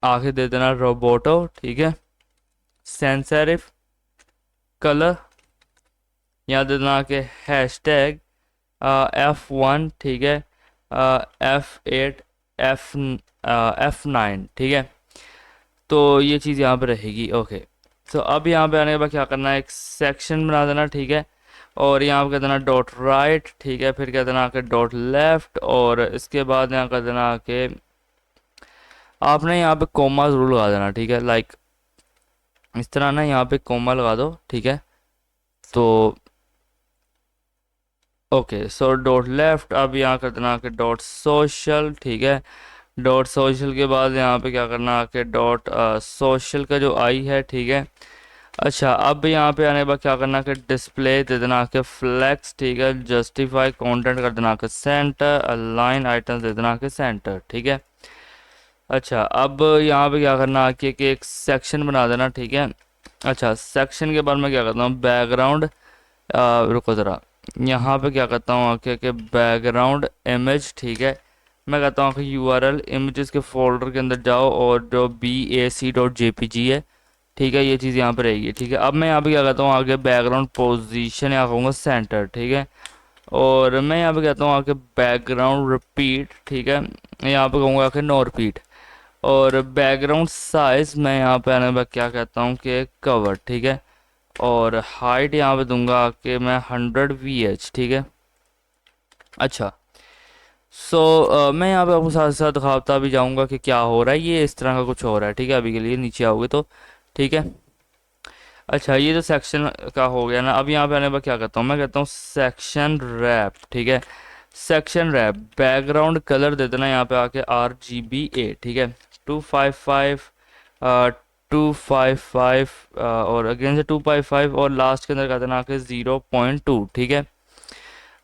आके दे देना रोबोटो, ठीक है। सैंसेरिफ कलर यहाँ दे देना आके हैशटैग F1, ठीक है, F8, F9, ठीक है। तो ये चीज़ यहाँ पे रहेगी, ओके। तो अब यहाँ पे आने के बाद क्या करना है, एक सेक्शन बना देना, ठीक है। और यहाँ पे कर देना डॉट राइट, ठीक है, फिर कह देना आके डॉट लेफ्ट, और इसके बाद यहाँ कर देना आके आपने यहाँ पे कोमा ज़रूर लगा देना, ठीक है, लाइक इस तरह ना यहाँ पे कोमा लगा दो, ठीक है। तो ओके, सो डॉट लेफ्ट, अब यहाँ कर देना आके डॉट सोशल, ठीक है। डॉट सोशल के बाद यहाँ पे क्या करना आके डॉट सोशल का जो आई है, ठीक है। अच्छा, अब यहाँ पे आने के बाद क्या करना कि डिस्प्ले दे देना आके फ्लैक्स, ठीक है। जस्टिफाई कंटेंट कर देना आके सेंटर, अलाइन आइटम्स दे देना आके सेंटर, ठीक है। अच्छा, अब यहाँ पे क्या करना आके कि एक सेक्शन बना देना, ठीक है। अच्छा, सेक्शन के बाद मैं क्या करता हूँ, बैकग्राउंड, रुको ज़रा, यहाँ पे क्या करता हूँ आके कि बैकग्राउंड इमेज, ठीक है। मैं कहता हूँ कि यूआरएल इमेजेस के फोल्डर के अंदर जाओ और जो BAC.jpg है, ठीक है, ये चीज़ यहाँ पे रहेगी, ठीक है। अब मैं यहाँ पे क्या कहता हूँ आगे बैकग्राउंड पोजीशन यहाँ कहूँगा सेंटर, ठीक है। और मैं यहाँ पे कहता हूँ आके बैकग्राउंड रिपीट, ठीक है। यहाँ पे कहूँगा आके नो रिपीट। और बैकग्राउंड साइज मैं यहाँ पे आने के बाद क्या कहता हूँ कि कवर, ठीक है। और हाइट यहाँ पे दूंगा कि मैं 100 VH, ठीक है। अच्छा, मैं यहाँ पे आपको साथ साथ दिखाता भी जाऊँगा कि क्या हो रहा है, ये इस तरह का कुछ हो रहा है, ठीक है। अभी के लिए नीचे आओगे तो, ठीक है। अच्छा, ये तो सेक्शन का हो गया ना। अब यहाँ पे आने के बाद क्या करता हूँ, मैं कहता हूँ सेक्शन रैप, ठीक है। सेक्शन रैप बैकग्राउंड कलर दे देना यहाँ पे आके RGBA, ठीक है। 255, 255, और अगेन से 255, और लास्ट के अंदर कर देना आके 0.2, ठीक है।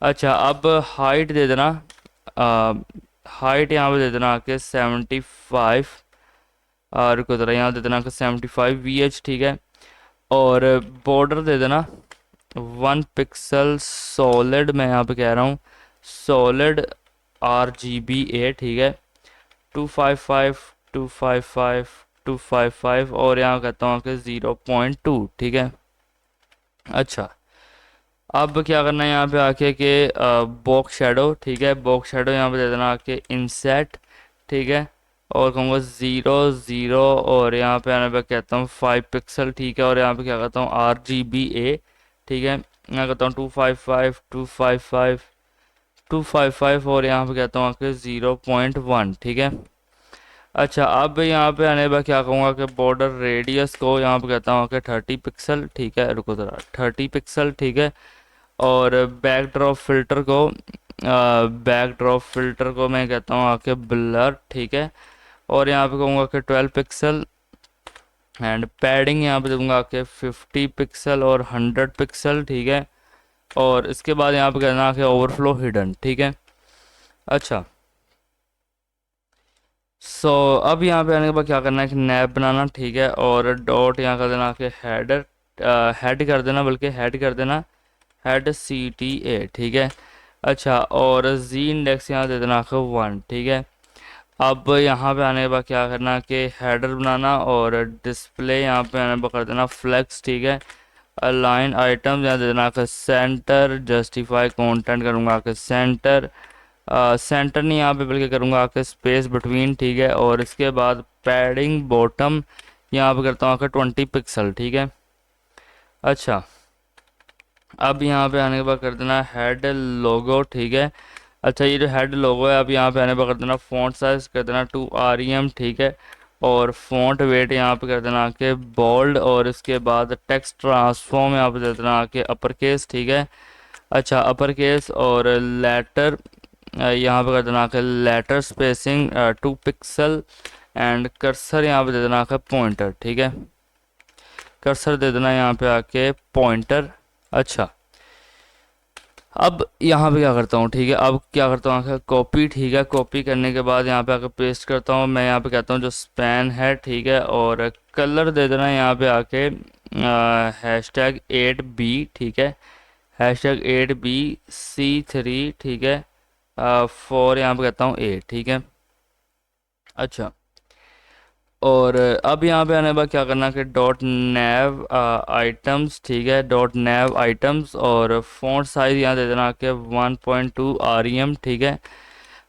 अच्छा, अब हाइट दे देना, हाइट यहाँ पे दे देना आके 75, और रुको जरा, यहाँ दे देना आके 75 VH, ठीक है। और बॉर्डर दे देना 1 पिक्सल सॉलिड, मैं यहाँ पे कह रहा हूँ सॉलिड RGBA, ठीक है। 255, 255, 255, और यहाँ कहता हूँ कि 0.2, ठीक है। अच्छा, अब क्या करना है यहाँ पे आके कि बॉक्स शेडो, ठीक है। बॉक्स शेडो यहाँ पे दे देना आके इनसेट, ठीक है। और कहूँगा 0 0, और यहाँ पे आने पे कहता हूँ 5 पिक्सल, ठीक है। और यहाँ पे क्या कहता हूँ RGBA, ठीक है। मैं कहता हूँ 255, 255, 255, और यहाँ पे कहता हूँ आके 0.1, ठीक है। अच्छा, अब यहाँ पे आने पर क्या कहूँगा कि बॉर्डर रेडियस को यहाँ पे कहता हूँ कि 30 पिक्सल, ठीक है। रुको ज़रा, 30 पिक्सल, ठीक है। और बैक ड्रॉप फिल्टर को मैं कहता हूँ आके ब्लर, ठीक है। और यहाँ पे कहूँगा कि 12 पिक्सल, एंड पैडिंग यहाँ पे दूंगा आके 50 पिक्सल और 100 पिक्सल, ठीक है। और इसके बाद यहाँ पे कहना कि ओवरफ्लो हिडन, ठीक है। अच्छा, अब यहाँ पे आने के बाद क्या करना है कि नैप बनाना, ठीक है। और डॉट यहाँ कर देना कि हेडर, हेड कर देना, बल्कि हेड कर देना, हेड CTA, ठीक है। अच्छा, और जी इंडेक्स यहाँ दे देना कि 1, ठीक है। अब यहाँ पे आने के बाद क्या करना कि हेडर बनाना, और डिस्प्ले यहाँ पे आने पर कर देना फ्लेक्स, ठीक है। अलाइन आइटम्स यहाँ दे देना कि सेंटर, जस्टिफाई कंटेंट करूँगा कि सेंटर, सेंटर नहीं यहाँ पे बल्कि करूँगा आके स्पेस बिटवीन, ठीक है। और इसके बाद पैडिंग बॉटम यहाँ पे करता हूँ आके 20 पिक्सल, ठीक है। अच्छा, अब यहाँ पे आने के बाद कर देना हेड लोगो, ठीक है। अच्छा, ये जो हेड लोगो है, अब यहाँ पे आने पर कर देना फ़ॉन्ट साइज कर देना 2 REM, ठीक है। और फ़ॉन्ट वेट यहाँ पे कर देना आके बोल्ड, और इसके बाद टेक्स्ट ट्रांसफॉर्म यहाँ पे दे देना आके अपर केस, ठीक है। अच्छा, अपर केस, और लेटर यहाँ पे कर देना आके letter spacing 2 pixel, and cursor यहाँ पे दे देना आके पॉइंटर, ठीक है। कर्सर दे देना यहाँ पे आके पॉइंटर। अच्छा, अब यहाँ पे क्या करता हूँ, ठीक है। अब क्या करता हूँ आके कॉपी, ठीक है। कॉपी करने के बाद यहाँ पे आके पेस्ट करता हूँ, मैं यहाँ पे कहता हूँ जो स्पैन है, ठीक है। और कलर दे देना यहाँ पे आके #8B, ठीक है। #8BC3, ठीक है। 4 यहाँ पे कहता हूँ A, ठीक है। अच्छा, और अब यहाँ पे आने के बाद क्या करना कि डॉट नैव आइटम्स, ठीक है। डॉट नैव आइटम्स, और फॉन्ट साइज यहाँ दे देना कि 1.2 REM, ठीक है।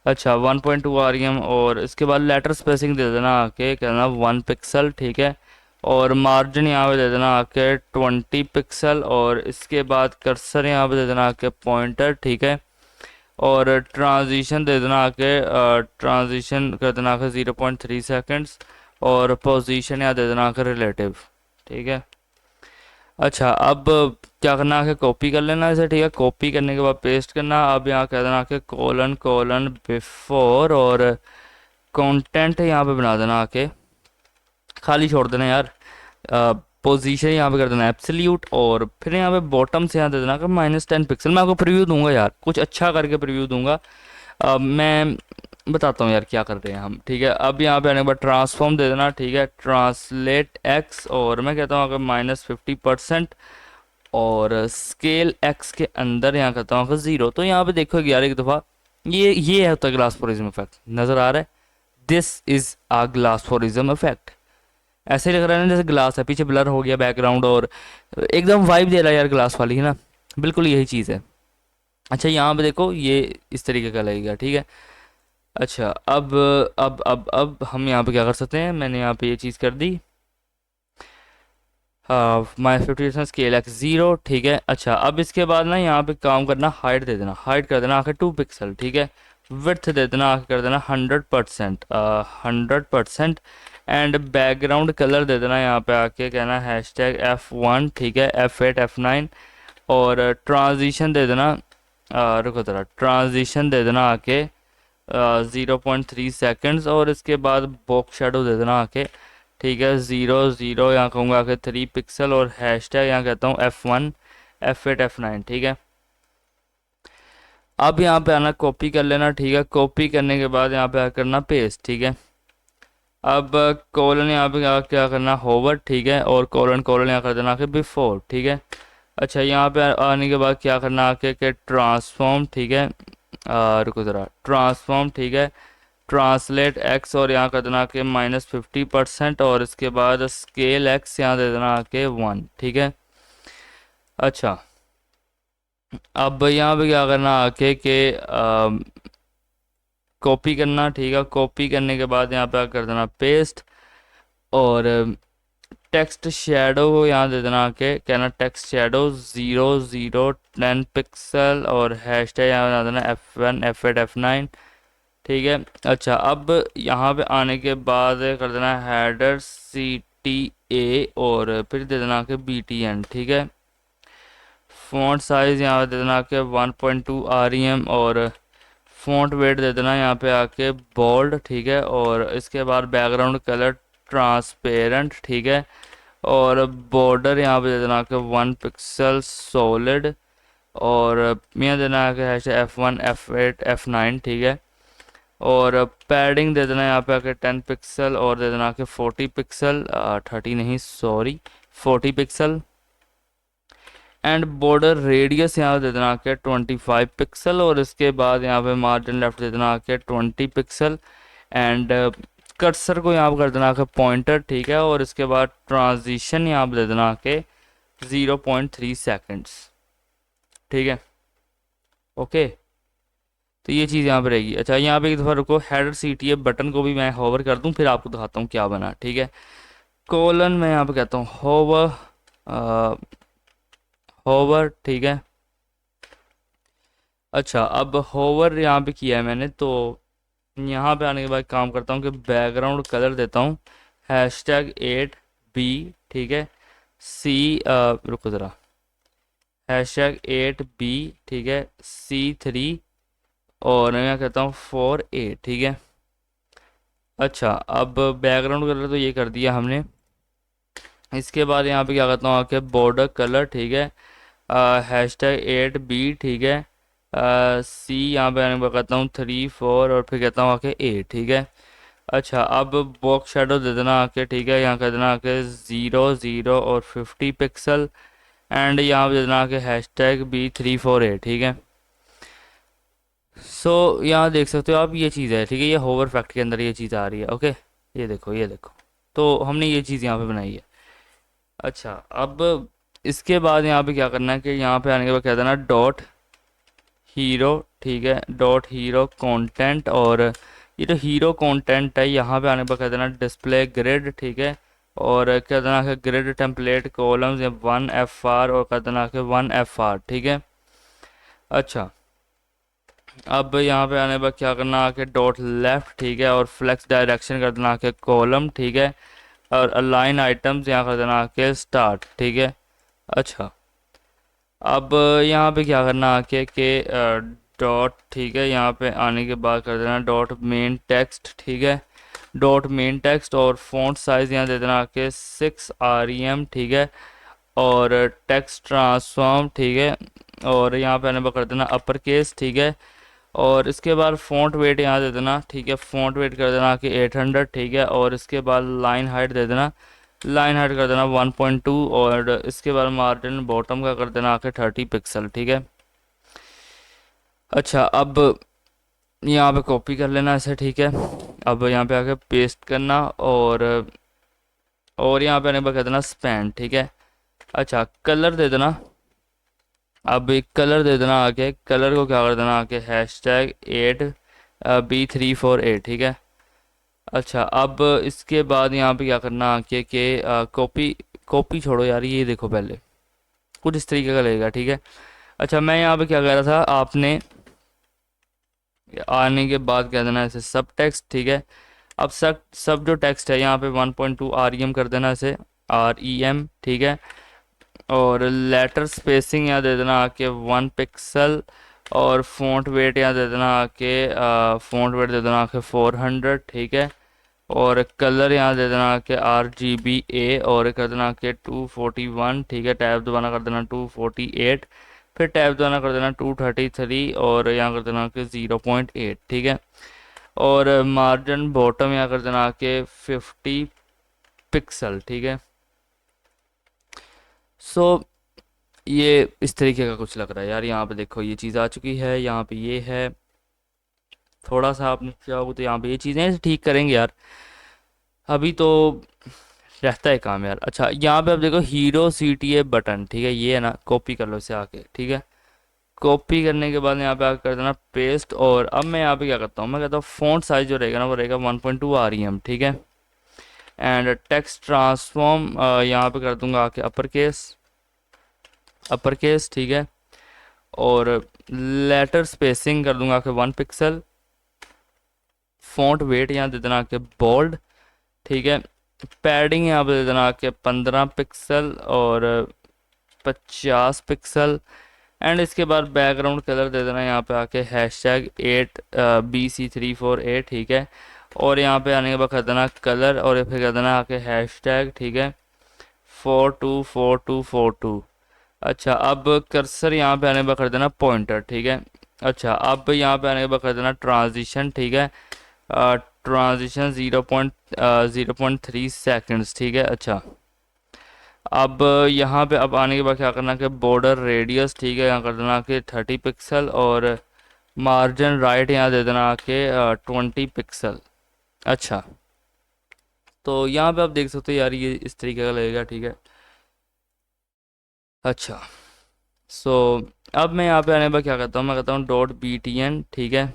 अच्छा, 1.2 REM, और इसके बाद लेटर स्पेसिंग दे देना आके कहना 1 पिक्सल, ठीक है। और मार्जिन यहाँ पे दे देना आके 20 पिक्सल, और इसके बाद कर्सर यहाँ पे दे देना आके पॉइंटर, ठीक है। और ट्रांजिशन दे देना आके ट्रांजिशन कर देना आके 0.3 सेकेंड्स, और पोजीशन यहाँ दे देना आके रिलेटिव, ठीक है। अच्छा, अब क्या करना है कि कॉपी कर लेना इसे, ठीक है। कॉपी करने के बाद पेस्ट करना। अब यहाँ कह देना कि कोलन कोलन बिफोर, और कंटेंट यहाँ पे बना देना आके खाली छोड़ देना यार। पोजीशन यहाँ पे कर देना एब्सोल्यूट, और फिर यहाँ पे बॉटम से यहाँ दे देना कि -10 पिक्सल। मैं आपको प्रीव्यू दूंगा यार, कुछ अच्छा करके प्रीव्यू दूंगा। अब मैं बताता हूँ यार क्या कर रहे हैं हम, ठीक है। अब यहाँ पे आने के बाद ट्रांसफॉर्म दे देना, ठीक है, ट्रांसलेट एक्स, और मैं कहता हूँ अगर -50%, और स्केल एक्स के अंदर यहाँ करता हूँ अगर 0। तो यहाँ पे देखो यार एक दफ़ा ये होता है ग्लासफोरिज्म इफेक्ट, नज़र आ रहा है। This is a glassmorphism effect. ऐसे ही लग रहा है ना जैसे ग्लास है, पीछे ब्लर हो गया बैकग्राउंड, और एकदम वाइब दे रहा है यार ग्लास वाली, है ना। बिल्कुल यही चीज़ है। अच्छा यहाँ पे देखो ये इस तरीके का लगेगा, ठीक है। अच्छा अब हम यहाँ पे क्या कर सकते हैं, मैंने यहाँ पे ये चीज़ कर दी, -50% स्केल एक्स 0, ठीक है। अच्छा अब इसके बाद ना यहाँ पे काम करना, हाइट दे देना, हाइट कर देना आके 2 पिक्सल, ठीक है। विड्थ दे देना आके कर देना 100%, 100%। एंड बैकग्राउंड कलर दे देना यहाँ पे आके, कहना #F1, ठीक है, F8 F9। और ट्रांजिशन दे देना, रुको ज़रा, ट्रांजिशन दे देना आके 0.3 सेकेंड्स, और इसके बाद बॉक्स शेडो दे देना आके, ठीक है, 0 0, यहाँ कहूँगा आके 3 पिक्सल, और हैशटैग यहाँ कहता हूँ F1 F8 F9, ठीक है। अब यहाँ पे आना, कॉपी कर लेना, ठीक है। कॉपी करने के बाद यहाँ पे करना पेस्ट, ठीक है। अब कॉलन यहाँ पे क्या करना, होवर, ठीक है, और कॉलन कॉलन यहाँ कर देना आके बिफोर, ठीक है। अच्छा यहाँ पे आने के बाद क्या करना आके के ट्रांसफॉर्म, ठीक है, रुको ज़रा, ट्रांसफॉर्म, ठीक है, ट्रांसलेट एक्स, और यहाँ कर देना कि -50%, और इसके बाद स्केल एक्स यहाँ दे देना कि 1, ठीक है। अच्छा अब यहाँ पे क्या करना आके के कॉपी करना, ठीक है। कॉपी करने के बाद यहाँ पे कर देना पेस्ट, और टेक्स्ट शेडो को यहाँ दे देना के, कहना टेक्स्ट शेडो 0 0 10 पिक्सल, और हैशटैग यहाँ बना देना F1 F8 F9, ठीक है। अच्छा अब यहाँ पे आने के बाद कर देना हेडर CTA, और फिर दे देना कि BTN, ठीक है। फ़ॉन्ट साइज़ यहाँ पे दे देना कि 1.2 REM, और फ़ॉन्ट वेट दे देना यहाँ पे आके बोल्ड, ठीक है। और इसके बाद बैकग्राउंड कलर ट्रांसपेरेंट, ठीक है। और बॉर्डर यहाँ पे दे देना कि 1 पिक्सल सॉलिड, और यहाँ देना है कि F1 F8 F9, ठीक है। और पैडिंग दे देना यहाँ पे आके 10 पिक्सल, और दे देना कि 40 पिक्सल, 30 नहीं sorry 40 pixel. And border radius यहाँ दे देना के 25 पिक्सल, और इसके बाद यहाँ पे मार्जिन लेफ्ट दे देना के 20 पिक्सल। एंड कर्सर को यहाँ पर कर देना के पॉइंटर, ठीक है। और इसके बाद ट्रांजिशन यहाँ पर दे देना के 0.3 सेकेंड्स, ठीक है, ओके। तो ये चीज़ यहाँ पे रहेगी। अच्छा यहाँ पे एक दफ़ा रुको, हेडर CTA बटन को भी मैं होवर कर दूँ, फिर आपको दिखाता हूँ क्या बना, ठीक है। कोलन मैं यहाँ पे कहता हूँ होवर, होवर, ठीक है। अच्छा अब होवर यहाँ पे किया है मैंने, तो यहाँ पे आने के बाद काम करता हूँ कि बैकग्राउंड कलर देता हूँ #8B, ठीक है। रुको ज़रा, #8B, ठीक है, C3, और मैं कहता हूँ 4A, ठीक है। अच्छा अब बैकग्राउंड कलर तो ये कर दिया हमने। इसके बाद यहाँ पे क्या करता हूँ आके बॉर्डर कलर, ठीक है, #8B, ठीक है, C यहाँ पे आने पर कहता हूँ 3 4, और फिर कहता हूँ आके A, ठीक है। अच्छा अब बॉक्स शेडो दे देना आके, ठीक है, यहाँ कर देना आके 0 0 और 50 पिक्सल। एंड यहाँ पे दे देना आके #B34A, ठीक है। सो यहाँ देख सकते हो आप, ये चीज़ है, ठीक है। ये होवर फैक्ट के अंदर ये चीज़ आ रही है, ओके। ये देखो ये देखो, तो हमने ये चीज़ यहाँ पे बनाई है। अच्छा अब इसके बाद यहाँ पे क्या करना है कि यहाँ पे आने के बाद कह देना डॉट हीरो, ठीक है, डॉट हीरो कंटेंट, और ये जो हीरो कंटेंट है यहाँ पे आने पर कह देना डिस्प्ले ग्रिड, ठीक है। और कह देना कि ग्रिड टेम्पलेट कॉलम्स 1FR, और कह देना कि 1FR, ठीक है। अच्छा अब यहाँ पे आने पर क्या करना आके डॉट लेफ्ट, ठीक है, और फ्लेक्स डायरेक्शन कर देना आके कॉलम, ठीक है। और अलाइन आइटम्स यहाँ कर देना आके स्टार्ट, ठीक है। अच्छा अब यहाँ पे क्या करना आके के डॉट, ठीक है, यहाँ पे आने के बाद कर देना डॉट मेन टेक्स्ट, ठीक है, डॉट मेन टेक्स्ट। और फॉन्ट साइज़ यहाँ दे देना आके 6 REM, ठीक है। और टेक्स्ट ट्रांसफॉर्म, ठीक है, और यहाँ पे आने पर कर देना अपर केस, ठीक है। और इसके बाद फ़ॉन्ट वेट यहाँ दे देना, ठीक है। फ़ॉन्ट वेट कर देना कि 800, ठीक है। और इसके बाद लाइन हाइट दे देना, लाइन हाइट कर देना 1.2। और इसके बाद मार्जिन बॉटम का कर देना आके 30 पिक्सल, ठीक है। अच्छा, अब यहाँ पे कॉपी कर लेना ऐसे, ठीक है। अब यहाँ पे आके पेस्ट करना और यहाँ पे आने के बाद कर देना स्पैन, ठीक है। अच्छा, कलर दे देना। अब एक कलर दे देना आके, कलर को क्या कर देना आके #8B348, ठीक है। अच्छा, अब इसके बाद यहाँ पे क्या करना आके कि कॉपी कॉपी छोड़ो यार, ये देखो पहले कुछ इस तरीके का लगेगा, ठीक है। अच्छा, मैं यहाँ पे क्या कह रहा था, आपने आने के बाद कह देना ऐसे सब टेक्स्ट, ठीक है। अब सब जो टेक्स्ट है यहाँ पे 1.2 REM कर देना ऐसे, REM, ठीक है। और लेटर स्पेसिंग यहाँ दे देना आके 1 पिक्सल। और फ़ॉन्ट वेट यहाँ दे देना आके फ़ॉन्ट वेट दे देना आके 400, ठीक है। और कलर यहाँ दे देना आके RGBA और कर देना आके 241, ठीक है। टैब दबाना कर देना 248, फिर टैब दबाना कर देना 233 और यहाँ कर देना आके 0.8, ठीक है। और मार्जिन बॉटम यहाँ कर देना आके 50 पिक्सल, ठीक है। सो ये इस तरीके का कुछ लग रहा है यार। यहाँ पे देखो ये चीज़ आ चुकी है, यहाँ पे ये है। थोड़ा सा आप नीचे आओगे तो यहाँ पे ये चीज़ें ठीक करेंगे यार, अभी तो रहता है काम यार। अच्छा, यहाँ पे आप देखो हीरो CTA बटन, ठीक है। ये है ना, कॉपी कर लो इसे आके, ठीक है। कॉपी करने के बाद यहाँ पे आके कर देना पेस्ट। और अब मैं यहाँ पे क्या करता हूँ, मैं कहता हूँ फ़ॉन्ट साइज जो रहेगा ना वो रहेगा 1.2 REM, ठीक है। एंड टेक्स्ट ट्रांसफॉर्म यहाँ पे कर दूंगा आके अपर केस, ठीक है। और लेटर स्पेसिंग कर दूंगा आके 1 पिक्सल। फ़ॉन्ट वेट यहाँ दे देना आके बोल्ड, ठीक है। पैडिंग यहाँ पे दे देना आके 15 पिक्सल और 50 पिक्सल। एंड इसके बाद बैकग्राउंड कलर दे देना यहाँ पे आके #8BC348, ठीक है। और यहाँ पे आने के बाद कर देना कलर और फिर कर देना आके हैशटैग, ठीक है, 424242। अच्छा, अब कर्सर यहाँ पे आने के बाद कर देना पॉइंटर, ठीक है। अच्छा, अब यहाँ पे आने के बाद कर देना ट्रांजिशन, ठीक है। ट्रांजिशन 0.3 सेकेंड्स, ठीक है। अच्छा, अब यहाँ पे अब आने के बाद क्या करना कि बॉर्डर रेडियस, ठीक है, यहाँ कर देना कि 30 पिक्सल। और मार्जिन राइट यहाँ दे देना कि 20 पिक्सल। अच्छा, तो यहाँ पे आप देख सकते हो यार, ये इस तरीके का लगेगा, ठीक है। अच्छा, सो अब मैं यहाँ पे आने के बाद क्या करता हूँ, मैं कहता हूँ .btn, ठीक है।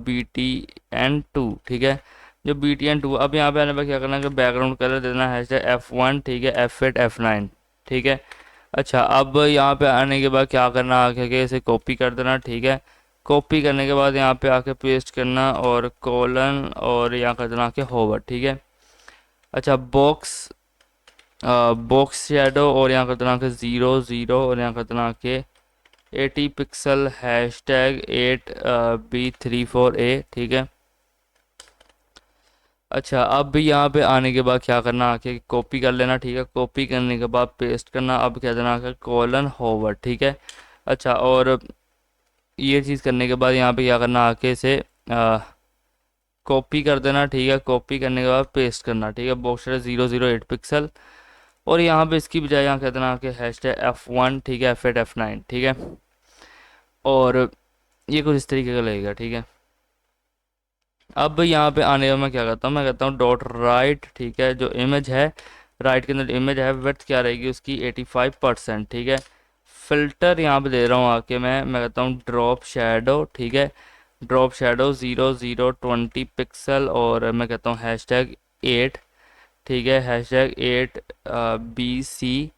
BTN2, ठीक है। जो BTN2, अब यहाँ पे आने पर क्या करना है कि बैकग्राउंड कलर देना है F1, ठीक है, F8 F9, ठीक है। अच्छा, अब यहाँ पे आने के बाद क्या करना आके कि इसे कॉपी कर देना, ठीक है। कॉपी करने के बाद यहाँ पे आके पेस्ट करना और कोलन और यहाँ कर देना आके होवर, ठीक है। अच्छा, बॉक्स शेडो और यहाँ कर देना आके 0 0 और यहाँ कर देना आके 80 पिक्सल #8B34A, ठीक है। अच्छा, अब यहाँ पे आने के बाद क्या करना आके कॉपी कर लेना, ठीक है। कॉपी करने के बाद पेस्ट करना, अब क्या देना आके कोलन होवर, ठीक है। अच्छा, और ये चीज़ करने के बाद यहाँ पे क्या करना आके इसे कॉपी कर देना, ठीक है। कॉपी करने के बाद पेस्ट करना, ठीक है। Box 008 pixel. और यहाँ पे इसकी बजाय यहाँ कह देना कि #F1, ठीक है, F8 F9, ठीक है। और ये कुछ इस तरीके का लगेगा, ठीक है। अब यहाँ पे आने में मैं क्या करता हूँ, मैं कहता हूँ डॉट राइट, ठीक है। जो इमेज है, राइट के अंदर इमेज है, विड्थ क्या रहेगी उसकी 85%, ठीक है। फिल्टर यहाँ पे दे रहा हूँ आके मैं कहता हूँ ड्रॉप शेडो, ठीक है। ड्रॉप शेडो 0020 पिक्सल और मैं कहता हूँ #8, ठीक है। #8BC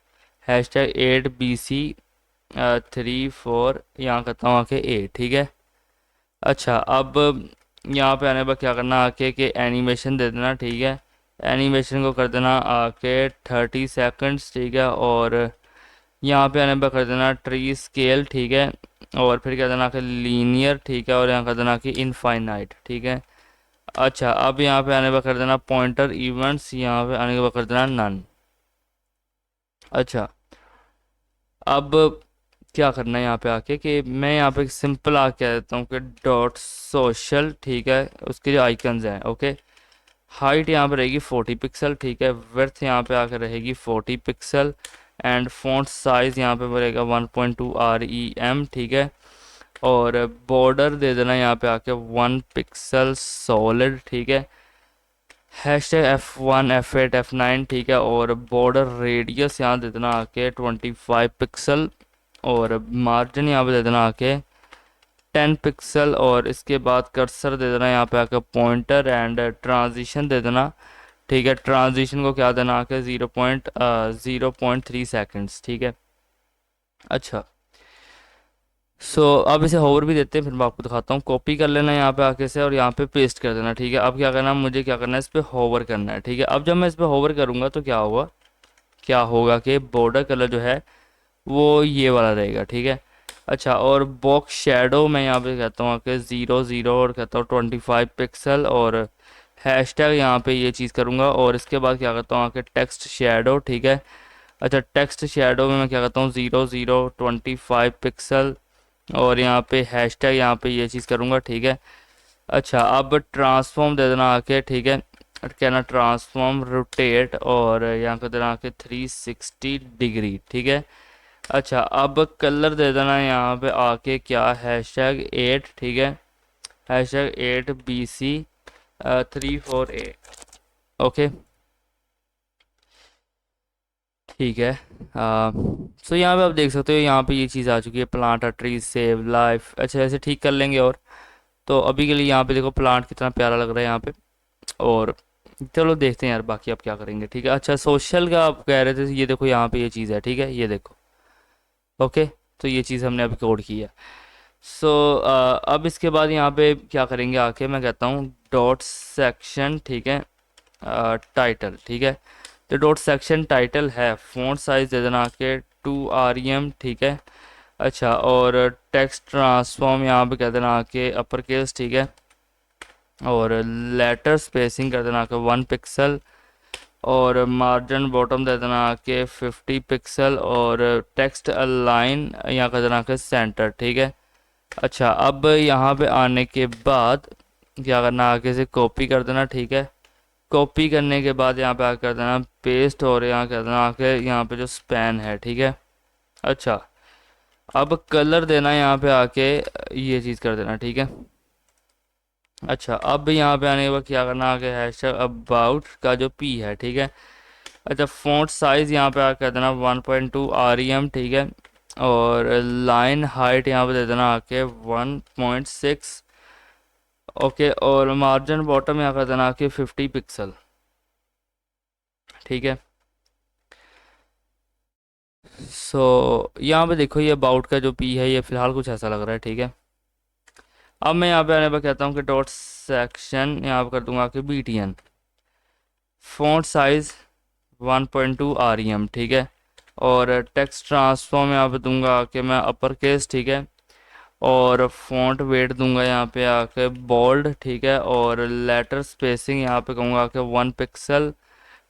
#8BC34 यहाँ करता हूँ आके A, ठीक है। अच्छा, अब यहाँ पे आने पर क्या करना आके कि एनिमेशन दे देना, ठीक है। एनिमेशन को कर देना आके 30 सेकंड्स, ठीक है। और यहाँ पे आने पर कर देना ट्री स्केल, ठीक है। और फिर क्या देना कि लीनियर, ठीक है। और यहाँ कर देना कि इनफाइनाइट, ठीक है। अच्छा, अब यहाँ पे आने पर कर देना पॉइंटर इवेंट्स, यहाँ पे आने के बाद कर देना नन। अच्छा, अब क्या करना है यहाँ पे आके कि मैं यहाँ पे सिंपल आके कह देता हूँ कि डॉट सोशल, ठीक है, उसके जो आइकन्स हैं, ओके। हाइट यहाँ पे रहेगी 40 पिक्सल, ठीक है। विड्थ यहाँ पे आकर रहेगी 40 पिक्सल। एंड फॉन्ट साइज यहाँ पे रहेगा 1.2 REM, ठीक है। और बॉर्डर दे देना यहाँ पे आके 1 पिक्सल सॉलिड, ठीक है। हैशटैग F1 F8 F9, ठीक है। और बॉर्डर रेडियस यहाँ दे देना आके 25 पिक्सल। और मार्जिन यहाँ पे दे देना आके 10 पिक्सल। और इसके बाद कर्सर दे देना यहाँ पे आके पॉइंटर। एंड ट्रांजिशन दे देना, ठीक है। ट्रांजिशन को क्या देना आके 0.3 सेकेंड्स, ठीक है। अच्छा, अब इसे होवर भी देते हैं, फिर मैं आपको दिखाता हूँ। कॉपी कर लेना यहाँ पे आके से और यहाँ पे पेस्ट कर देना, ठीक है। अब क्या करना है, मुझे क्या करना है, इस पर होवर करना है, ठीक है। अब जब मैं इस पर होवर करूँगा तो क्या होगा कि बॉर्डर कलर जो है वो ये वाला रहेगा, ठीक है। अच्छा, और बॉक्स शेडो मैं यहाँ पे कहता हूँ कि 0 0 और कहता हूँ 25 पिक्सल। और हैशटैग यहाँ पे ये चीज़ करूँगा। और इसके बाद क्या करता हूँ आके टेक्स्ट शेडो, ठीक है। अच्छा, टेक्स्ट शेडो में मैं क्या करता हूँ 0 0 25 पिक्सल। और यहाँ पे हैशटैग यहाँ पे ये चीज़ करूँगा, ठीक है। अच्छा, अब ट्रांसफॉर्म दे देना आके, ठीक है। कहना ट्रांसफॉर्म रोटेट और यहाँ कर देना आके 360 डिग्री, ठीक है। अच्छा, अब कलर दे देना यहाँ पे आके क्या, #8, ठीक है। #8BC 348, ओके, ठीक है। सो यहाँ पे आप देख सकते हो, यहाँ पे ये चीज़ आ चुकी है, प्लांट ट्रीज सेव लाइफ। अच्छा, ऐसे ठीक कर लेंगे। और तो अभी के लिए यहाँ पे देखो प्लांट कितना प्यारा लग रहा है यहाँ पे। और चलो देखते हैं यार बाकी आप क्या करेंगे, ठीक है। अच्छा, सोशल का आप कह रहे थे, ये देखो यहाँ पे ये चीज़ है, ठीक है, ये देखो, ओके। तो ये चीज़ हमने अभी कोड की है। सो अब इसके बाद यहाँ पे क्या करेंगे आके, मैं कहता हूँ डॉट सेक्शन, ठीक है, टाइटल, ठीक है। तो डॉट सेक्शन टाइटल है, फ़ॉन्ट साइज दे देना के 2 REM, ठीक है। अच्छा, और टेक्स्ट ट्रांसफॉर्म यहाँ पे कह देना के अपर केस, ठीक है। और लेटर स्पेसिंग कर देना के 1 पिक्सल। और मार्जिन बॉटम दे देना के 50 पिक्सल। और टेक्स्ट अलाइन यहाँ कर देना के सेंटर, ठीक है। अच्छा, अब यहाँ पे आने के बाद क्या करना, आगे से कॉपी कर देना, ठीक है। कॉपी करने के बाद यहाँ पे आके कर देना पेस्ट। और यहाँ कर देना आके यहाँ पे जो स्पैन है, ठीक है। अच्छा, अब कलर देना यहाँ पे आके ये चीज़ कर देना, ठीक है। अच्छा, अब यहाँ पे आने के बाद क्या करना, आगे हैशटैग अबाउट का जो पी है, ठीक है। अच्छा, फ़ॉन्ट साइज़ यहाँ पे आके कर देना 1.2 REM, ठीक है। और लाइन हाइट यहाँ पे दे देना आके 1.6, ओके। और मार्जिन बॉटम यहाँ कर देना आके 50 पिक्सल, ठीक है। यहाँ पे देखो, ये अबाउट का जो पी है ये फ़िलहाल कुछ ऐसा लग रहा है, ठीक है। अब मैं यहाँ पे आने पर कहता हूँ कि डॉट सेक्शन यहाँ पर कर दूंगा कि BTN, फ़ॉन्ट साइज़ 1.2 REM, ठीक है। और टेक्स्ट ट्रांसफॉर्म यहाँ पे दूंगा कि मैं अपर केस, ठीक है। और फॉन्ट वेट दूंगा यहाँ पे आके बोल्ड, ठीक है। और लेटर स्पेसिंग यहाँ पे कहूँगा कि 1 पिक्सल,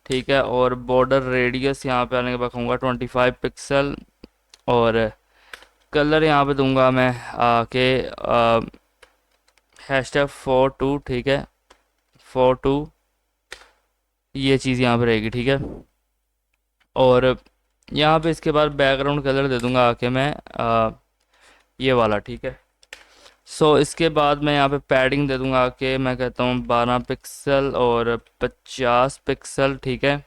ठीक है। और बॉर्डर रेडियस यहाँ पे आने के बाद कहूँगा 25 पिक्सल। और कलर यहाँ पे दूंगा मैं आके #42, ठीक है, 42, ये चीज़ यहाँ पे रहेगी, ठीक है। और यहाँ पे इसके बाद बैकग्राउंड कलर दे दूंगा आके मैं ये वाला, ठीक है। इसके बाद मैं यहाँ पे पैडिंग दे दूंगा कि मैं कहता हूँ 12 पिक्सल और 50 पिक्सल, ठीक है।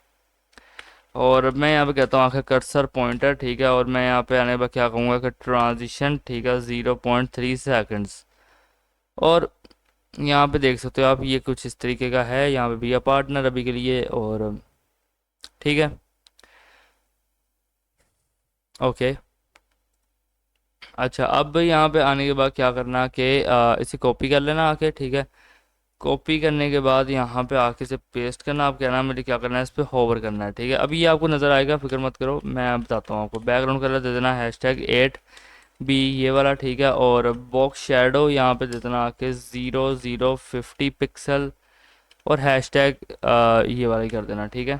और मैं यहाँ पे कहता हूँ आखिर कर्सर पॉइंटर, ठीक है। और मैं यहाँ पे आने पर क्या कहूँगा कि ट्रांजिशन, ठीक है, 0.3 सेकेंड्स। और यहाँ पे देख सकते हो आप, ये कुछ इस तरीके का है। यहाँ पे भैया पार्टनर अभी के लिए, और ठीक है, ओके। अच्छा, अब यहाँ पे आने के बाद क्या करना कि इसे कॉपी कर लेना आके, ठीक है। कॉपी करने के बाद यहाँ पे आके से पेस्ट करना। आप कहना मुझे क्या करना है, इस पर होवर करना है, ठीक है। अभी ये आपको नज़र आएगा, फिक्र मत करो, मैं बताता हूँ आपको। बैकग्राउंड कलर दे देना #8B, ये वाला, ठीक है। और बॉक्स शेडो यहाँ पे दे देना आके 0 0 50 पिक्सल। और हैशटैग ये वाला ही कर देना, ठीक है।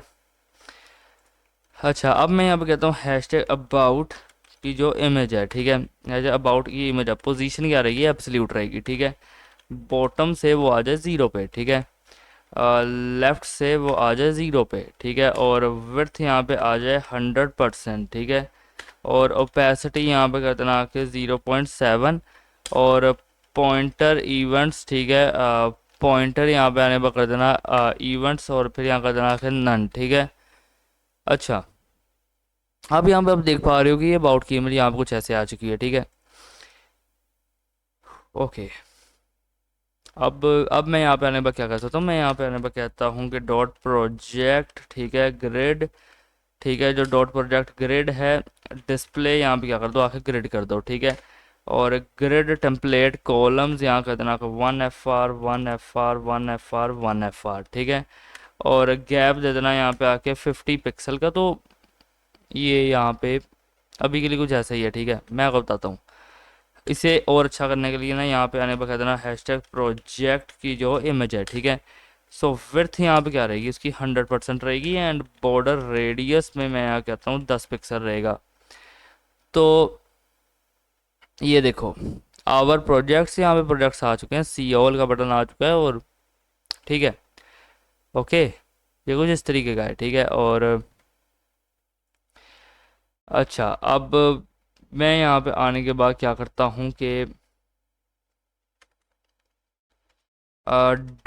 अच्छा, अब मैं यहाँ पे कहता हूँ #अबाउट की जो इमेज है, ठीक है, एज अबाउट की इमेज है, पोजीशन क्या रहेगी, एब्सोल्यूट रहेगी, ठीक है। बॉटम से वो आ जाए ज़ीरो पे, ठीक है। लेफ़्ट से वो आ जाए ज़ीरो पे, ठीक है। और विड्थ यहाँ पे आ जाए 100%, ठीक है। और ओपेसिटी यहाँ पे कर देना आके 0.7। और पॉइंटर इवेंट्स, ठीक है, पॉइंटर यहाँ पे आने पर कर देना इवेंट्स, और फिर यहाँ कर देना आके नन, ठीक है। अच्छा, अब यहाँ पे आप देख पा रहे हो कि ये अबाउट की इमेज यहाँ पे कुछ ऐसे आ चुकी है, ठीक है। ओके, अब मैं यहाँ पे आने पर क्या कर सकता हूँ, मैं यहाँ पे आने पर कहता हूँ कि डॉट प्रोजेक्ट, ठीक है, ग्रिड, ठीक है। जो डॉट प्रोजेक्ट ग्रिड है, डिस्प्ले यहाँ पे क्या कर दो, आके ग्रिड कर दो, ठीक है। और ग्रिड टेम्पलेट कॉलम्स यहाँ कर देना 1 FR 1 FR 1 FR 1 FR, ठीक है। और गैप दे देना यहाँ पे आके 50 पिक्सल का। तो ये यहाँ पे अभी के लिए कुछ ऐसा ही है, ठीक है। मैं आपको बताता हूँ इसे और अच्छा करने के लिए ना, यहाँ पे आने पर कह देना हैशटैग प्रोजेक्ट की जो इमेज है, ठीक है। सो विड्थ यहाँ पे क्या रहेगी, इसकी 100% रहेगी। एंड बॉर्डर रेडियस में मैं यहाँ कहता हूँ 10 पिक्सल रहेगा। तो ये देखो, आवर प्रोजेक्ट्स, यहाँ पे प्रोजेक्ट्स आ चुके हैं, सी ऑल का बटन आ चुका है, और ठीक है, ओके, ये कुछ इस तरीके का है, ठीक है। और अच्छा, अब मैं यहाँ पे आने के बाद क्या करता हूँ कि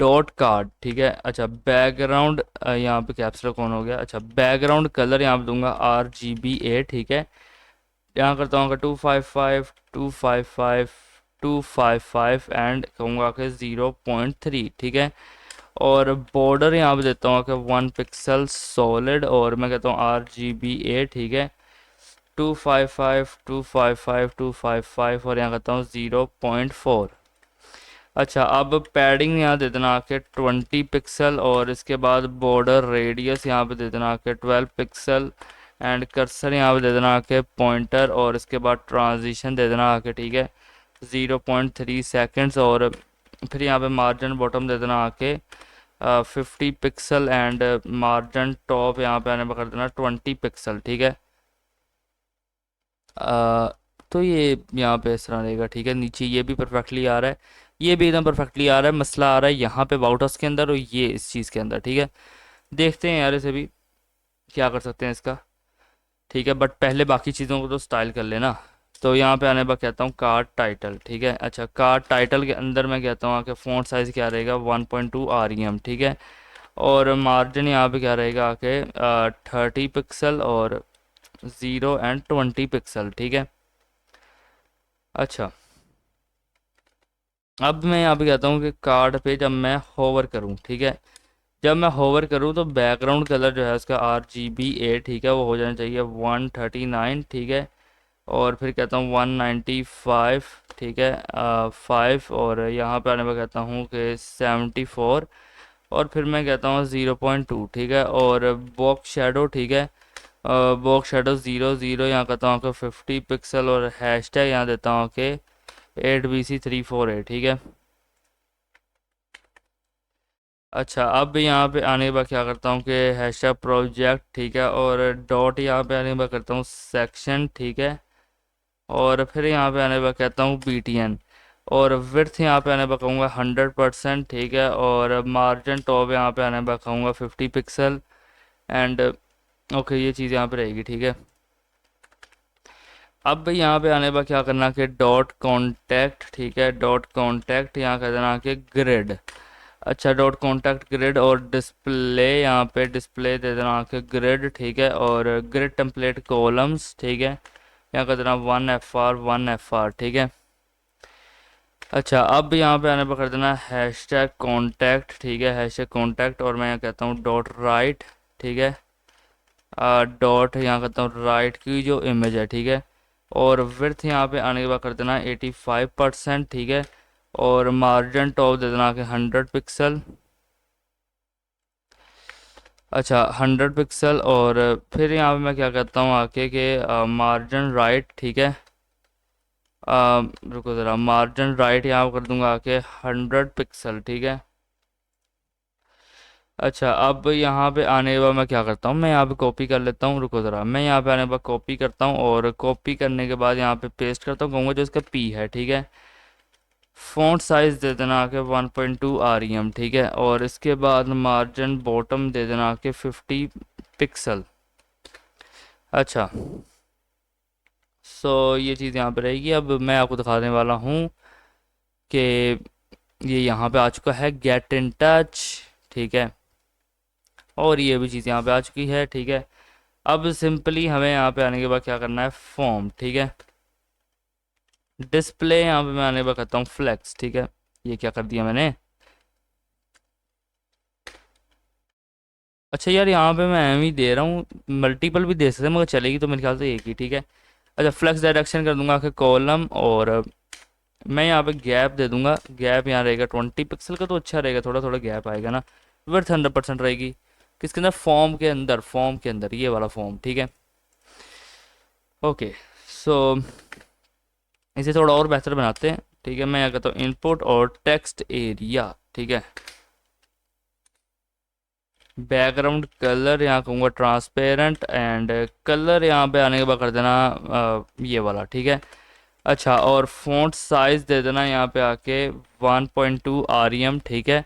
डॉट कार्ड, ठीक है। अच्छा, बैकग्राउंड यहाँ पे कैप्स लॉक ऑन हो गया। अच्छा, बैकग्राउंड कलर यहाँ पे दूंगा RGBA, ठीक है। यहाँ करता हूँ 255 255 255 एंड कहूँगा कि 0.3, ठीक है। और बॉर्डर यहाँ पे देता हूँ कि 1 पिक्सल सॉलिड, और मैं कहता हूँ RGBA, ठीक है। 255 255 255 और यहाँ करता हूँ 0.4। अच्छा, अब पैडिंग यहाँ दे देना आके 20 पिक्सल, और इसके बाद बॉर्डर रेडियस यहाँ पे दे देना आके 12 पिक्सल। एंड कर्सर यहाँ पे दे देना आके पॉइंटर, और इसके बाद ट्रांजिशन दे देना आके, ठीक है, 0.3 सेकेंड्स। और फिर यहाँ पे मार्जिन बॉटम दे देना आके 50 पिक्सल। एंड मार्जिन टॉप यहाँ पे आने पर कर देना 20 पिक्सल, ठीक है। तो ये यहाँ पे इस तरह रहेगा, ठीक है। नीचे ये भी परफेक्टली आ रहा है, ये भी एकदम परफेक्टली आ रहा है। मसला आ रहा है यहाँ पे वाउटर्स के अंदर, और ये इस चीज़ के अंदर, ठीक है। देखते हैं यार इसे भी क्या कर सकते हैं इसका, ठीक है। बट पहले बाकी चीज़ों को तो स्टाइल कर लेना। तो यहाँ पे आने पर कहता हूँ कार्ड टाइटल, ठीक है। अच्छा, कार्ड टाइटल के अंदर मैं कहता हूँ आके फ़ॉन्ट साइज़ क्या रहेगा, 1.2 REM, ठीक है। और मार्जिन यहाँ पे क्या रहेगा आके 30 पिक्सल, और 0 एंड 20 पिक्सल, ठीक है। अच्छा, अब मैं यहाँ पे कहता हूँ कि कार्ड पे जब मैं होवर करूँ, ठीक है, जब मैं होवर करूँ तो बैकग्राउंड कलर जो है उसका RGBA, ठीक है, वो हो जाना चाहिए 139, ठीक है। और फिर कहता हूँ 195, ठीक है, 5। और यहाँ पे आने पर कहता हूँ कि 74। और फिर मैं कहता हूँ 0.2, ठीक है। और बॉक्स शेडो, ठीक है, बॉक्स शेडो 0 0 यहाँ कहता हूँ कि 50 पिक्सल। और हैश टैग यहाँ देता हूँ कि 8BC348, ठीक है। अच्छा, अब यहाँ पे आने के बाद क्या करता हूँ कि हैशटैग प्रोजेक्ट, ठीक है, और डॉट यहाँ पे आने के बाद करता हूँ सेक्शन, ठीक है। और फिर यहाँ पे आने के बाद कहता हूँ BTN। और विड्थ यहाँ पे आने पर कहूँगा 100%, ठीक है। और मार्जिन टॉप यहाँ पे आने पर कहूँगा 50 पिक्सल। एंड ओके, ये चीज़ यहाँ पे रहेगी, ठीक है। अब यहाँ पे आने पर क्या करना कि डॉट कॉन्टैक्ट, ठीक है, डॉट कॉन्टैक्ट यहाँ कर देना कि ग्रिड। अच्छा, डॉट कॉन्टैक्ट ग्रिड, और डिस्प्ले यहाँ पे डिस्प्ले दे देना आके ग्रिड, ठीक है। और ग्रिड टेम्पलेट कॉलम्स, ठीक है, यहाँ कर देना 1 FR 1 FR, ठीक है। अच्छा, अब यहाँ पे आने पर कर देना हैशटैग कॉन्टैक्ट, ठीक है, हैशटैग कॉन्टैक्ट। और मैं यहाँ कहता हूँ डॉट राइट, ठीक है, डॉट यहाँ करता हूँ राइट की जो इमेज है, ठीक है। और विड्थ यहाँ पे आने के बाद कर देना 85%, ठीक है। और मार्जिन टॉप दे देना कि 100 पिक्सल। अच्छा, 100 पिक्सल। और फिर यहाँ पे मैं क्या करता हूँ आके कि मार्जिन राइट, ठीक है, रुको ज़रा, मार्जिन राइट यहाँ कर दूंगा आके 100 पिक्सल, ठीक है। अच्छा, अब यहाँ पे आने के बाद मैं क्या करता हूँ, मैं यहाँ पे कॉपी कर लेता हूँ, रुको ज़रा, मैं यहाँ पे आने के बाद कॉपी करता हूँ और कॉपी करने के बाद यहाँ पे पेस्ट करता हूँ, कहूँगा जो इसका पी है, ठीक है। फ़ॉन्ट साइज़ दे देना आके 1.2 REM, ठीक है। और इसके बाद मार्जिन बॉटम दे देना आके 50 पिक्सल। अच्छा, सो ये चीज़ यहाँ पे रहेगी। अब मैं आपको दिखाने वाला हूँ कि ये यहाँ पे आ चुका है गेट इन टच, ठीक है। और ये भी चीज़ यहाँ पे आ चुकी है, ठीक है। अब सिंपली हमें यहाँ पे आने के बाद क्या करना है, फॉर्म, ठीक है। डिस्प्ले यहाँ पे मैं आने के बाद करता हूँ फ्लेक्स, ठीक है। ये क्या कर दिया मैंने। अच्छा यार, यहाँ पे मैं एम ही दे रहा हूँ, मल्टीपल भी दे सकते हैं मगर चलेगी तो मेरे ख्याल से एक ही, ठीक है। अच्छा, फ्लेक्स डायरेक्शन कर दूंगा कि कॉलम, और मैं यहाँ पे गैप दे दूंगा। गैप यहाँ रहेगा 20 पिक्सल का, तो अच्छा रहेगा, थोड़ा थोड़ा गैप आएगा ना। विड्थ 100% रहेगी। किसके अंदर, फॉर्म के अंदर, फॉर्म के अंदर, ये वाला फॉर्म, ठीक है। ओके, सो इसे थोड़ा और बेहतर बनाते हैं, ठीक है। मैं यहाँ कहता हूँ इनपुट और टेक्स्ट एरिया, ठीक है। बैकग्राउंड कलर यहाँ कहूँगा ट्रांसपेरेंट, एंड कलर यहाँ पे आने के बाद कर देना ये वाला, ठीक है। अच्छा, और फ़ॉन्ट साइज़ दे देना यहाँ पे आके 1.2 REM, ठीक है।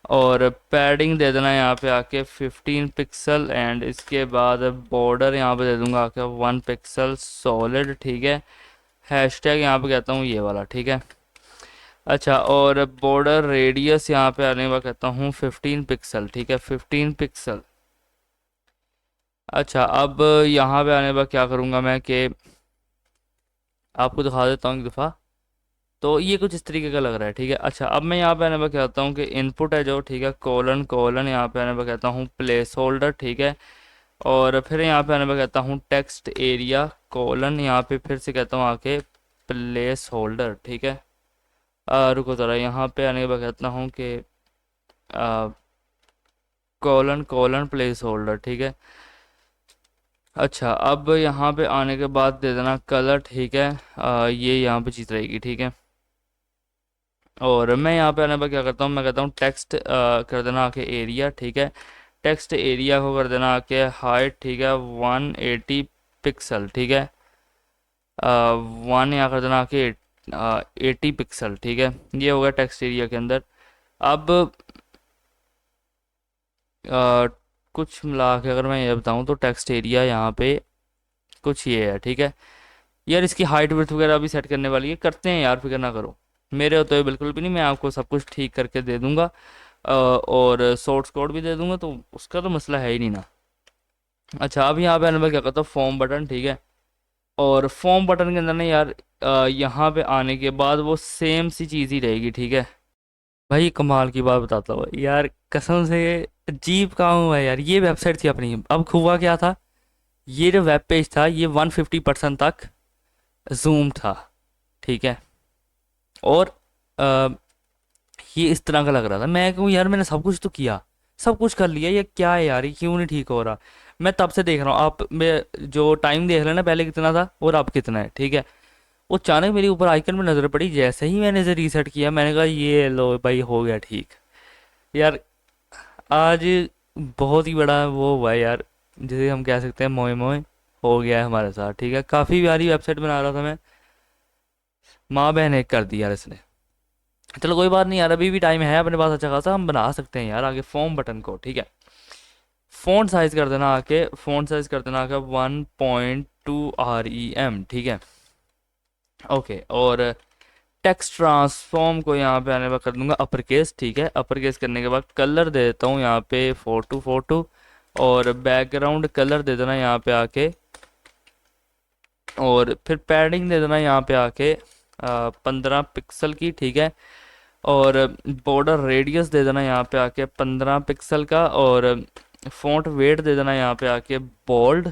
और पैडिंग दे देना यहाँ पे आके 15 पिक्सल, एंड इसके बाद बॉर्डर यहाँ पे दे दूंगा आके 1 पिक्सल सॉलिड, ठीक है। हैशटैग यहाँ पे कहता हूँ ये वाला, ठीक है। अच्छा, और बॉर्डर रेडियस यहाँ पे आने के बाद कहता हूँ 15 पिक्सल, ठीक है, 15 पिक्सल। अच्छा, अब यहाँ पे आने के बाद क्या करूँगा मैं कि आपको दिखा देता हूँ एक दफ़ा। तो ये कुछ इस तरीके का लग रहा है, ठीक है। अच्छा, अब मैं यहाँ पे आने पर कहता हूँ कि इनपुट है जो, ठीक है, कोलन कोलन, यहाँ पे आने पर कहता हूँ प्लेस होल्डर, ठीक है। और फिर यहाँ पे आने पर कहता हूँ टेक्स्ट एरिया कोलन, यहाँ पे फिर से कहता हूँ आके प्लेस होल्डर, ठीक है। रुको ज़रा, यहाँ पे आने के बाद कहता हूँ कि कोलन कोलन प्लेस होल्डर, ठीक है। अच्छा, अब यहाँ पे आने के बाद दे देना कलर, ठीक है। ये यहाँ पे चीज़ रहेगी, ठीक है। और मैं यहाँ पे आने पर क्या करता हूँ, मैं कहता हूँ टेक्स्ट कर देना आके एरिया, ठीक है। टेक्स्ट एरिया को कर देना आके हाइट, ठीक है, 180 पिक्सल, ठीक है। वन यहाँ कर देना आके 80 पिक्सल, ठीक है। ये होगा टेक्स्ट एरिया के अंदर। अब आ, कुछ मिला के अगर मैं ये बताऊँ तो टेक्स्ट एरिया यहाँ पे कुछ ये है, ठीक है। यार इसकी हाइट विड्थ वगैरह भी सेट करने वाली है, करते हैं यार, फिक्र ना करो। मेरे होते हुए बिल्कुल भी नहीं, मैं आपको सब कुछ ठीक करके दे दूंगा। और सोर्स कोड भी दे दूंगा, तो उसका तो मसला है ही नहीं ना। अच्छा, अब यहाँ पे मैं क्या करता हूँ, फॉर्म बटन, ठीक है। और फॉर्म बटन के अंदर ना यार, यहाँ पे आने के बाद वो सेम सी चीज़ ही रहेगी, ठीक है। भाई कमाल की बात बताता हूँ यार, कसम से अजीब काम हुआ है यार। ये वेबसाइट थी अपनी, अब हुआ क्या था, ये जो वेब पेज था ये 150% तक जूम था, ठीक है। और अ, ये इस तरह का लग रहा था। मैं कहूँ यार मैंने सब कुछ तो किया, सब कुछ कर लिया, ये क्या है यार, ये क्यों नहीं ठीक हो रहा। मैं तब से देख रहा हूँ, आप मैं जो टाइम देख लेना, पहले कितना था और अब कितना है, ठीक है। वो अचानक मेरे ऊपर आइकन में नज़र पड़ी, जैसे ही मैंने इसे रीसेट किया, मैंने कहा ये लो भाई हो गया ठीक। यार आज बहुत ही बड़ा वो हुआ है यार, जिसे हम कह सकते हैं मोए मोए हो गया है हमारे साथ, ठीक है। काफ़ी प्यारी वेबसाइट बना रहा था मैं, माँ बहन एक कर दी यार इसने। चलो कोई बात नहीं यार, अभी भी टाइम है अपने पास अच्छा खासा, हम बना सकते हैं यार आगे फॉर्म बटन को, ठीक है। फ़ॉन्ट साइज़ कर देना आके, फ़ॉन्ट साइज़ कर देना आके 1.2 REM, ठीक है। ओके, और टेक्स्ट ट्रांसफॉर्म को यहाँ पे आने पर कर दूंगा अपर केस, ठीक है। अपर केस करने के बाद कलर दे देता हूँ यहाँ पे 4242, और बैकग्राउंड कलर दे देना यहाँ पे आके, और फिर पैडिंग दे देना यहाँ पे आके 15 पिक्सल की, ठीक है। और बॉर्डर रेडियस दे देना यहाँ पे आके 15 पिक्सल का, और फ़ॉन्ट वेट दे देना यहाँ पे आके बोल्ड,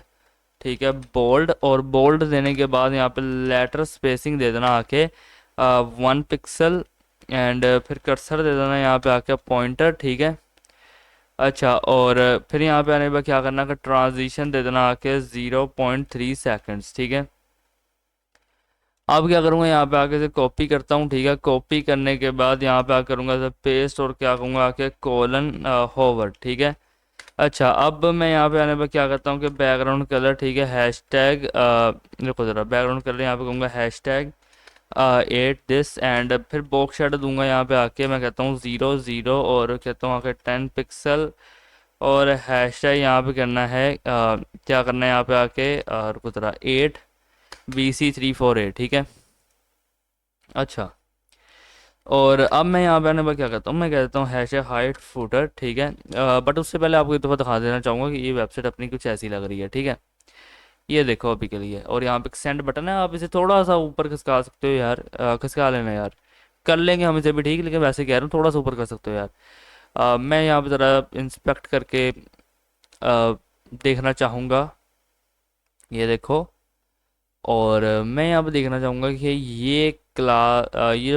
ठीक है, बोल्ड। और बोल्ड देने के बाद यहाँ पे लेटर स्पेसिंग दे देना आके 1 पिक्सल, एंड फिर कर्सर दे देना यहाँ पे आके पॉइंटर, ठीक है। अच्छा, और फिर यहाँ पे आने पर क्या करना कि ट्रांजिशन दे देना आके 0.3 सेकेंड्स, ठीक है। अब क्या करूँगा, यहाँ पे आके से कॉपी करता हूँ, ठीक है। कॉपी करने के बाद यहाँ पे आके करूँगा पेस्ट, और क्या कहूँगा आके कोलन होवर, ठीक है। अच्छा, अब मैं यहाँ पे आने पर क्या करता हूँ कि बैकग्राउंड कलर, ठीक है, हैश टैग, देखो ज़रा बैकग्राउंड कलर यहाँ पे कहूँगा हैश टैग 8 दिस, एंड फिर बॉक्स शेडो दूंगा यहाँ पे आके, मैं कहता हूँ 0 0, और कहता हूँ आके 10 पिक्सल, और हैश टैग यहाँ पे करना है क्या करना है यहाँ पे आके, रुको ज़रा, 8BC348, ठीक है। अच्छा, और अब मैं यहाँ पे आने पर क्या करता हूँ, मैं कहता हूँ हैश हाइट फुटर, ठीक है। बट उससे पहले आपको एक दफ़ा दिखा देना चाहूँगा कि ये वेबसाइट अपनी कुछ ऐसी लग रही है, ठीक है। ये देखो अभी के लिए, और यहाँ पे सेंड बटन है, आप इसे थोड़ा सा ऊपर खिसका सकते हो यार, खिसका लेना यार, कर लेंगे हम इसे भी, ठीक, लेकिन वैसे कह रहा हूँ थोड़ा सा ऊपर कर सकते हो यार। मैं यहाँ पे ज़रा इंस्पेक्ट करके देखना चाहूँगा, ये देखो। और मैं यहाँ पे देखना चाहूँगा कि ये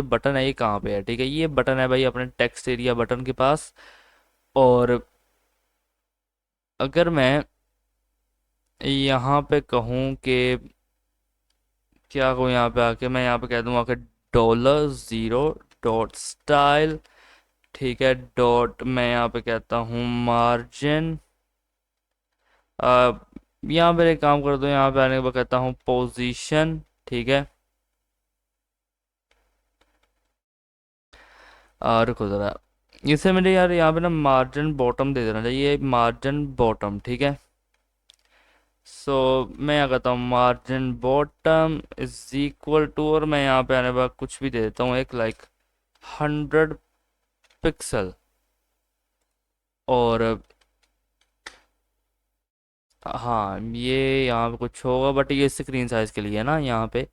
बटन है, ये कहाँ पे है, ठीक है। ये बटन है भाई अपने टेक्स्ट एरिया बटन के पास। और अगर मैं यहाँ पे कहूँ कि क्या कहूँ, यहाँ पे आके मैं यहाँ पे कह दूँ आके $0 डॉट स्टाइल, ठीक है, डॉट, मैं यहाँ पे कहता हूँ मार्जिन, यहाँ पे एक काम कर दो, यहाँ पे आने के बाद कहता हूँ पोजीशन, ठीक है। रुको ज़रा, इसे मेरे यार यहाँ पे ना मार्जिन बॉटम दे देना चाहिए, मार्जिन बॉटम, ठीक है। सो मैं यहाँ कहता हूँ margin bottom is equal to, और मैं यहाँ पे आने के बाद कुछ भी दे देता हूँ, एक लाइक 100 पिक्सल। और हाँ, ये यहाँ पे कुछ होगा, बट ये स्क्रीन साइज के लिए है ना यहाँ पे,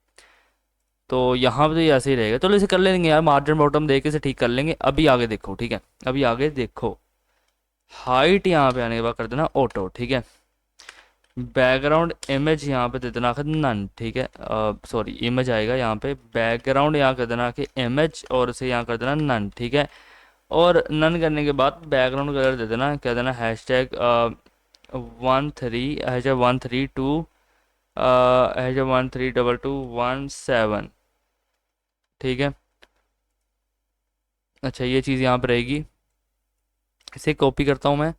तो यहाँ पे तो ये ऐसे ही रहेगा। चलो इसे कर लेंगे यार, मार्जिन बॉटम दे के इसे ठीक कर लेंगे। अभी आगे देखो, ठीक है, अभी आगे देखो, हाइट यहाँ पे आने के बाद कर देना ऑटो, ठीक है। बैकग्राउंड इमेज यहाँ पे दे देना कि नन, ठीक है। सॉरी, इमेज आएगा यहाँ पे, बैकग्राउंड यहाँ कर देना कि इमेज, और इसे यहाँ कर देना नन, ठीक है। और नन करने के बाद बैकग्राउंड कलर दे देना, कह देना हैश टैग 13 132217, ठीक है। अच्छा, ये चीज़ यहाँ पर रहेगी। इसे कॉपी करता हूँ मैं,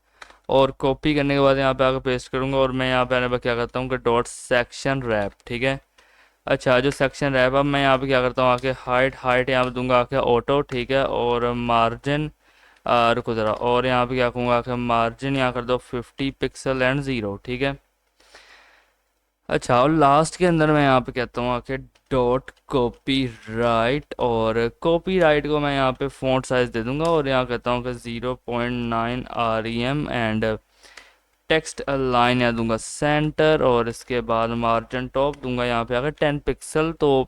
और कॉपी करने के बाद यहाँ पे आकर पेस्ट करूँगा, और मैं यहाँ पे आने पर क्या करता हूँ कि डॉट सेक्शन रैप, ठीक है। अच्छा, जो सेक्शन रैप, अब मैं यहाँ पे क्या करता हूँ आके हाइट यहाँ पे दूंगा आके ऑटो, ठीक है। और मार्जिन, रुको ज़रा, और यहाँ पे क्या कहूँगा आके मार्जिन यहाँ कर दो 50 पिक्सल एंड 0, ठीक है। अच्छा, और लास्ट के अंदर मैं यहाँ पे कहता हूँ आके डॉट कॉपी राइट, और कॉपी राइट को मैं यहाँ पे फ़ॉन्ट साइज दे दूंगा, और यहाँ कहता हूँ कि 0.9 rem, एंड टेक्स्ट लाइन यहाँ दूंगा सेंटर, और इसके बाद मार्जिन टॉप दूंगा यहाँ पे आकर 10 पिक्सल। तो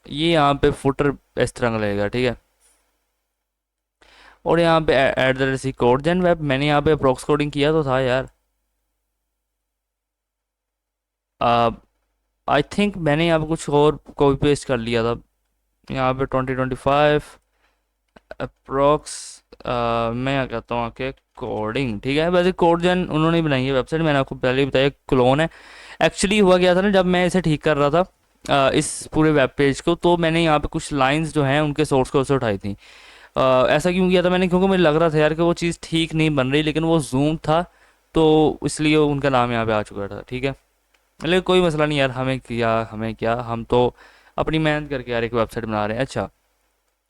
ये यहाँ पे फुटर इस तरह का लगेगा, ठीक है। और यहाँ पे at the rate code gen web, मैंने यहाँ पे अप्रोक्स कोडिंग किया तो था यार, आई थिंक मैंने यहाँ पे कुछ और कॉपी पेस्ट कर लिया था, यहाँ पे 2025 अप्रोक्स। मैं क्या कहता हूँ आके कोडिंग, ठीक है। वैसे कोड जेन उन्होंने बनाई है वेबसाइट, मैंने आपको पहले ही बताया, क्लोन है। एक्चुअली हुआ क्या था ना, जब मैं इसे ठीक कर रहा था इस पूरे वेब पेज को, तो मैंने यहाँ पे कुछ लाइंस जो हैं उनके सोर्स कोड से उठाई थी। ऐसा क्यों किया था मैंने, क्योंकि मुझे लग रहा था यार कि वो चीज़ ठीक नहीं बन रही, लेकिन वो जूम था, तो इसलिए उनका नाम यहाँ पे आ चुका था, ठीक है। लेकिन कोई मसला नहीं यार, हमें क्या, हम तो अपनी मेहनत करके यार एक वेबसाइट बना रहे हैं। अच्छा,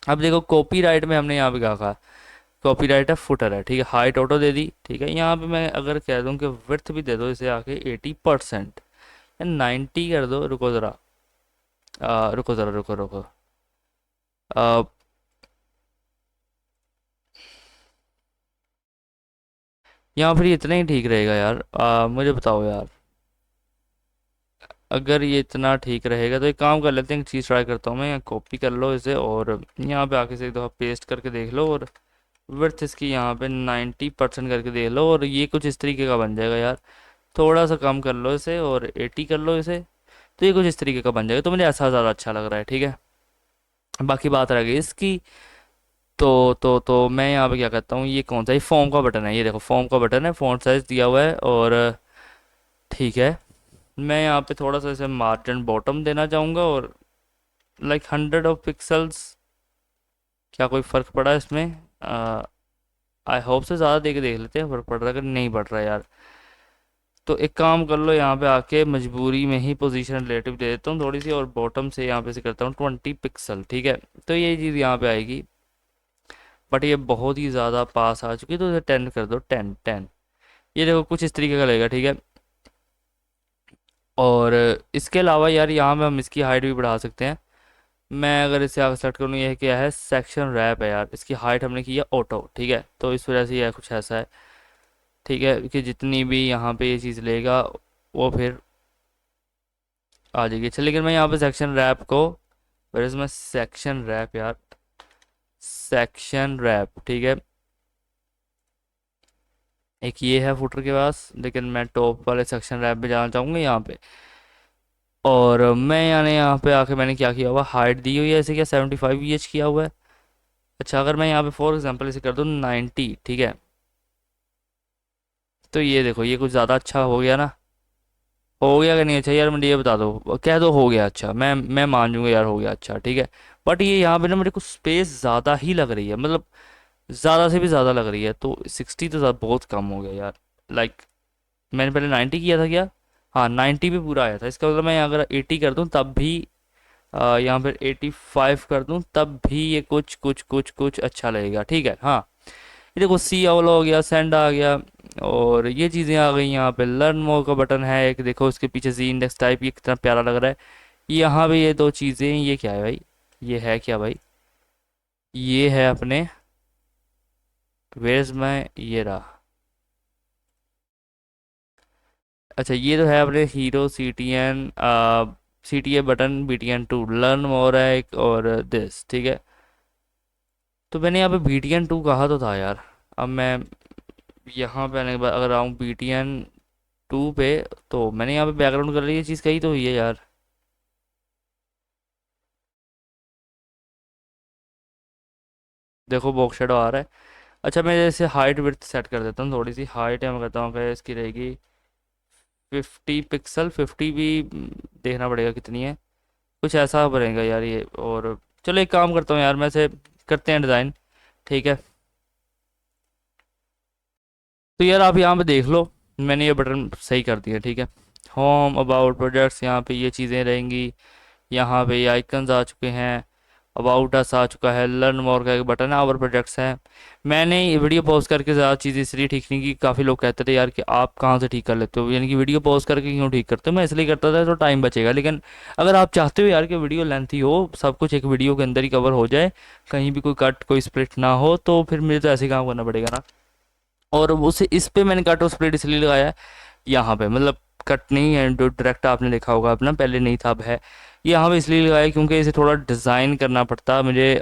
अब देखो कॉपीराइट में हमने यहाँ पे क्या कहा, कॉपीराइट है फुटर है, ठीक है। हाइट ऑटो दे दी, ठीक है। यहाँ पे मैं अगर कह दूँ कि विड्थ भी दे दो इसे आके 80% या 90 कर दो, रुको ज़रा, रुको। आ, यहाँ पर ये इतना ही ठीक रहेगा यार, मुझे बताओ यार, अगर ये इतना ठीक रहेगा तो एक काम कर लेते हैं, एक चीज़ ट्राई करता हूँ मैं, कॉपी कर लो इसे, और यहाँ पे आके से एक दफ़ा पेस्ट करके देख लो, और विड्थ इसकी यहाँ पे 90% करके देख लो, और ये कुछ इस तरीके का बन जाएगा यार। थोड़ा सा कम कर लो इसे, और 80 कर लो इसे, तो ये कुछ इस तरीके का बन जाएगा। तो मुझे ऐसा ज़्यादा अच्छा लग रहा है, ठीक है। बाकी बात रह गई इसकी। तो मैं यहाँ पे क्या करता हूँ, ये कौन सा, ये फॉर्म का बटन है, ये देखो फॉर्म का बटन है, फॉन्ट साइज दिया हुआ है, और ठीक है। मैं यहाँ पे थोड़ा सा इसे मार्जिन बॉटम देना चाहूँगा, और लाइक 100 ऑफ पिक्सल्स, क्या कोई फ़र्क पड़ा इसमें? आई होप से ज़्यादा देख देख लेते हैं फ़र्क पड़ रहा है, अगर नहीं पड़ रहा है यार तो एक काम कर लो, यहाँ पे आके मजबूरी में ही पोजीशन रिलेटिव दे देता हूँ थोड़ी सी, और बॉटम से यहाँ पे से करता हूँ 20 पिक्सल, ठीक है। तो ये चीज़ यहाँ पे आएगी, बट ये बहुत ही ज़्यादा पास आ चुकी है, तो इसे 10 कर दो, 10 10। ये देखो कुछ इस तरीके का लगेगा, ठीक है। और इसके अलावा यार यहाँ पे हम इसकी हाइट भी बढ़ा सकते हैं। मैं अगर इसे आगे सेलेक्ट करूँ, ये क्या है, सेक्शन रैप है यार, इसकी हाइट हमने की है ऑटो, ठीक है। तो इस वजह से यह कुछ ऐसा है, ठीक है, कि जितनी भी यहाँ पे ये चीज़ लेगा वो फिर आ जाएगी। अच्छा, लेकिन मैं यहाँ पे सेक्शन रैप को, where is my section wrap यार, सेक्शन रैप, ठीक है। एक ये है फुटर के पास, लेकिन मैं टॉप वाले सेक्शन रैप पे जाना चाहूँगा यहाँ पे। और मैं यानी यहाँ पे आके मैंने क्या किया हुआ, हाइट दी हुई है ऐसे, क्या 75 EH किया हुआ है। अच्छा, अगर मैं यहाँ पे फॉर एग्जांपल इसे कर दूँ 90, ठीक है, तो ये देखो ये कुछ ज़्यादा अच्छा हो गया ना, हो गया कि नहीं? अच्छा यार मुझे ये बता दो, कह दो हो गया, अच्छा मैं मान जूंगा यार, हो गया, अच्छा ठीक है। बट ये यहाँ पे ना मेरे को स्पेस ज़्यादा ही लग रही है, मतलब ज़्यादा से भी ज़्यादा लग रही है, तो 60 तो बहुत कम हो गया यार। लाइक मैंने पहले 90 किया था क्या? हाँ, 90 पे पूरा आया था, इसका मतलब मैं अगर 80 कर दूँ तब भी, यहाँ पर 85 कर दूँ तब भी ये कुछ कुछ कुछ कुछ अच्छा लगेगा, ठीक है। हाँ, ये देखो सी ऑल हो गया, सेंड आ गया, और ये चीज़ें आ गई। यहाँ पे लर्न मोर का बटन है एक, देखो उसके पीछे जी इंडेक्स टाइप, ये कितना प्यारा लग रहा है। यहाँ पे ये दो चीज़ें, ये क्या है भाई, ये है क्या भाई, ये है अपने, वेयर्स माय, ये रहा। अच्छा, ये तो है अपने hero CTN button BTN 2, learn more है एक, और दिस, ठीक है। तो मैंने यहाँ पे BTN 2 कहा तो था यार। अब मैं यहाँ पे आने के बाद अगर आऊँ BTN 2 पे, तो मैंने यहाँ पे बैकग्राउंड कर ली, ये चीज़ कही तो हुई है यार। देखो बॉक्स शेडो आ रहा है। अच्छा, मैं जैसे हाइट विड्थ सेट कर देता हूँ, थोड़ी सी हाइट है, मैं कहता हूँ कि इसकी रहेगी 50 पिक्सल, 50 भी देखना पड़ेगा कितनी है, कुछ ऐसा बनेगा यार ये। और चलो एक काम करता हूँ यार, मैं से करते हैं डिज़ाइन, ठीक है। तो यार आप यहाँ पे देख लो, मैंने ये बटन सही कर दिया, ठीक है। होम, अबाउट, प्रोजेक्ट्स, यहाँ पे ये चीज़ें रहेंगी, यहाँ पे ये आइकन्स आ चुके हैं, अबाउट अस आ चुका है, लर्न मोर का एक बटन है, आवर प्रोजेक्ट्स हैं। मैंने ये वीडियो पॉज करके ज़्यादा चीज़ें इसलिए ठीक नहीं की, काफ़ी लोग कहते थे यार कि आप कहाँ से ठीक कर लेते हो, यानी कि वीडियो पॉज करके क्यों ठीक करते हो? मैं इसलिए करता था तो टाइम बचेगा, लेकिन अगर आप चाहते हो यार कि वीडियो लेंथी हो, सब कुछ एक वीडियो के अंदर ही कवर हो जाए, कहीं भी कोई कट कोई स्प्लिट ना हो, तो फिर मुझे तो ऐसे ही काम करना पड़ेगा ना। और उसे इस पे मैंने कट और स्प्लिट इसलिए लगाया है, यहाँ पे मतलब कट नहीं है जो डायरेक्ट आपने देखा होगा अपना, पहले नहीं था अब है। ये यहाँ पे इसलिए लगाया क्योंकि इसे थोड़ा डिज़ाइन करना पड़ता मुझे,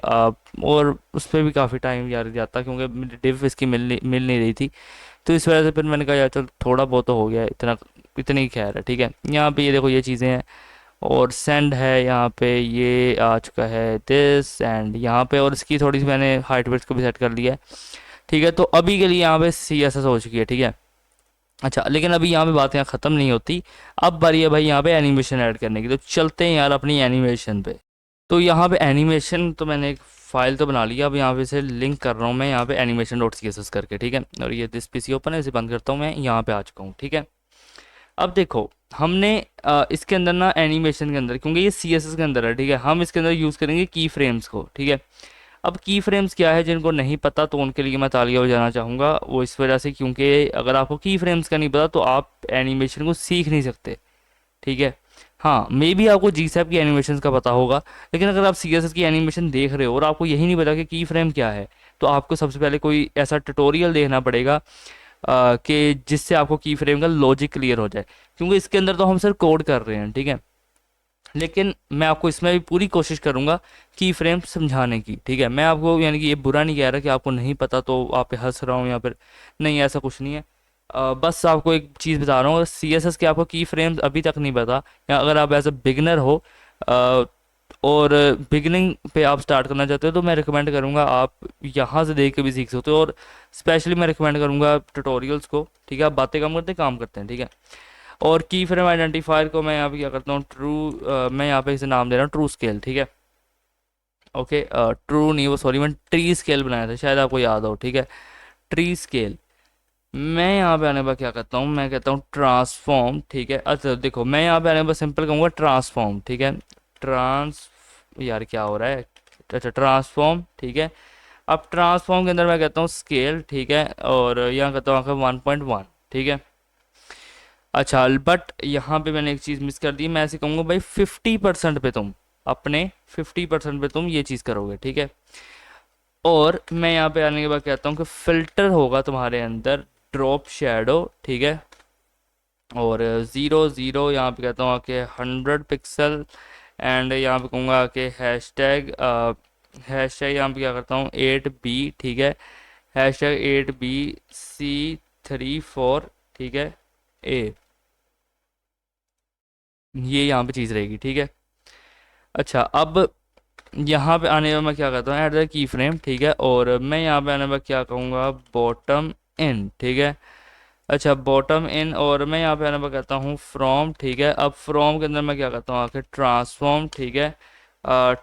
और उस पर भी काफ़ी टाइम यार जाता, क्योंकि मुझे डिव इसकी मिल नहीं रही थी। तो इस वजह से फिर मैंने कहा यार चल थोड़ा बहुत तो हो गया, इतना इतनी ही खैर है, ठीक है। यहाँ पे ये देखो ये चीज़ें हैं, और सेंड है यहाँ पे, ये आ चुका है दिस एंड यहाँ पे, और इसकी थोड़ी सी मैंने हाइट वेट को भी सेट कर लिया है, ठीक है। तो अभी के लिए यहाँ पे CSS हो चुकी है, ठीक है। अच्छा, लेकिन अभी यहाँ पे बात यहाँ ख़त्म नहीं होती, अब बारी है भाई यहाँ पे एनिमेशन ऐड करने की, तो चलते हैं यार अपनी एनिमेशन पे। तो यहाँ पे एनिमेशन तो मैंने एक फ़ाइल तो बना लिया, अब यहाँ पे इसे लिंक कर रहा हूँ मैं यहाँ पे animation.css करके, ठीक है। और ये दिस PC ओपन है, इसे बंद करता हूँ, मैं यहाँ पे आ चुका हूँ, ठीक है। अब देखो हमने इसके अंदर ना, एनिमेशन के अंदर, क्योंकि ये CSS के अंदर है, ठीक है, हम इसके अंदर यूज़ करेंगे की फ्रेम्स को, ठीक है। अब की फ्रेम्स क्या है, जिनको नहीं पता तो उनके लिए मैं तालियां बजाना चाहूँगा, वो इस वजह से क्योंकि अगर आपको की फ्रेम्स का नहीं पता तो आप एनिमेशन को सीख नहीं सकते, ठीक है। हाँ, मे बी आपको GSAP की एनिमेशन का पता होगा, लेकिन अगर आप CSS की एनिमेशन देख रहे हो और आपको यही नहीं पता कि की फ्रेम क्या है, तो आपको सबसे पहले कोई ऐसा ट्यूटोरियल देखना पड़ेगा कि जिससे आपको की फ्रेम का लॉजिक क्लियर हो जाए, क्योंकि इसके अंदर तो हम सिर्फ कोड कर रहे हैं, ठीक है। लेकिन मैं आपको इसमें भी पूरी कोशिश करूंगा की फ्रेम समझाने की, ठीक है। मैं आपको यानी कि ये बुरा नहीं कह रहा कि आपको नहीं पता तो आप पे हंस रहा हूँ या फिर, नहीं ऐसा कुछ नहीं है। बस आपको एक चीज़ बता रहा हूँ, CSS के आपको की फ्रेम्स अभी तक नहीं पता, या अगर आप एज अ बिगनर हो अ, और बिगिनिंग पे आप स्टार्ट करना चाहते हो, तो मैं रिकमेंड करूँगा आप यहाँ से देख के भी सीख सकते हो, और स्पेशली मैं रिकमेंड करूँगा ट्यूटोरियल्स को, ठीक है। आप बातें कम करते हैं, काम करते हैं, ठीक है। और की फ्रेम आइडेंटिफायर को मैं यहाँ पे क्या करता हूँ, मैं यहाँ पे इसे नाम दे रहा हूँ ट्रू स्केल, ठीक है। ओके, ट्रू नहीं, वो सॉरी, मैंने ट्री स्केल बनाया था, शायद आपको याद हो, ठीक है, ट्री स्केल। मैं यहाँ पे आने के बाद क्या करता हूँ, मैं कहता हूँ ट्रांसफॉर्म, ठीक है। अच्छा देखो, मैं यहाँ पे आने के बाद सिंपल कहूँगा ट्रांसफॉर्म, ठीक है, ट्रांस, यार क्या हो रहा है, अच्छा ट्रांसफॉर्म, ठीक है। अब ट्रांसफॉर्म के अंदर मैं कहता हूँ स्केल, ठीक है, और यहाँ कहता हूँ आखिर 1.1, ठीक है। अच्छा बट यहाँ पे मैंने एक चीज़ मिस कर दी, मैं ऐसे कहूँगा भाई 50% पे तुम अपने 50% पे तुम ये चीज़ करोगे, ठीक है। और मैं यहाँ पे आने के बाद कहता हूँ कि फिल्टर होगा तुम्हारे अंदर ड्रॉप शेडो, ठीक है, और 0 0 यहाँ पे कहता हूँ आके 100 पिक्सल, एंड यहाँ पे कहूँगा आके हैशटैग, हैशटैग यहाँ पे क्या करता हूँ 8B, ठीक है, हैशटैग 8BC34, ठीक है, ए, ये यहाँ पे चीज़ रहेगी, ठीक है। अच्छा अब यहाँ पे आने में मैं क्या करता हूँ, ऐड द की फ्रेम, ठीक है, और मैं यहाँ पे आने में क्या कहूँगा बॉटम इन, ठीक है। अच्छा बॉटम इन, और मैं यहाँ पे आने में कहता हूँ फ्रॉम, ठीक है। अब फ्रॉम के अंदर मैं क्या करता हूँ आके ट्रांसफॉर्म, ठीक है,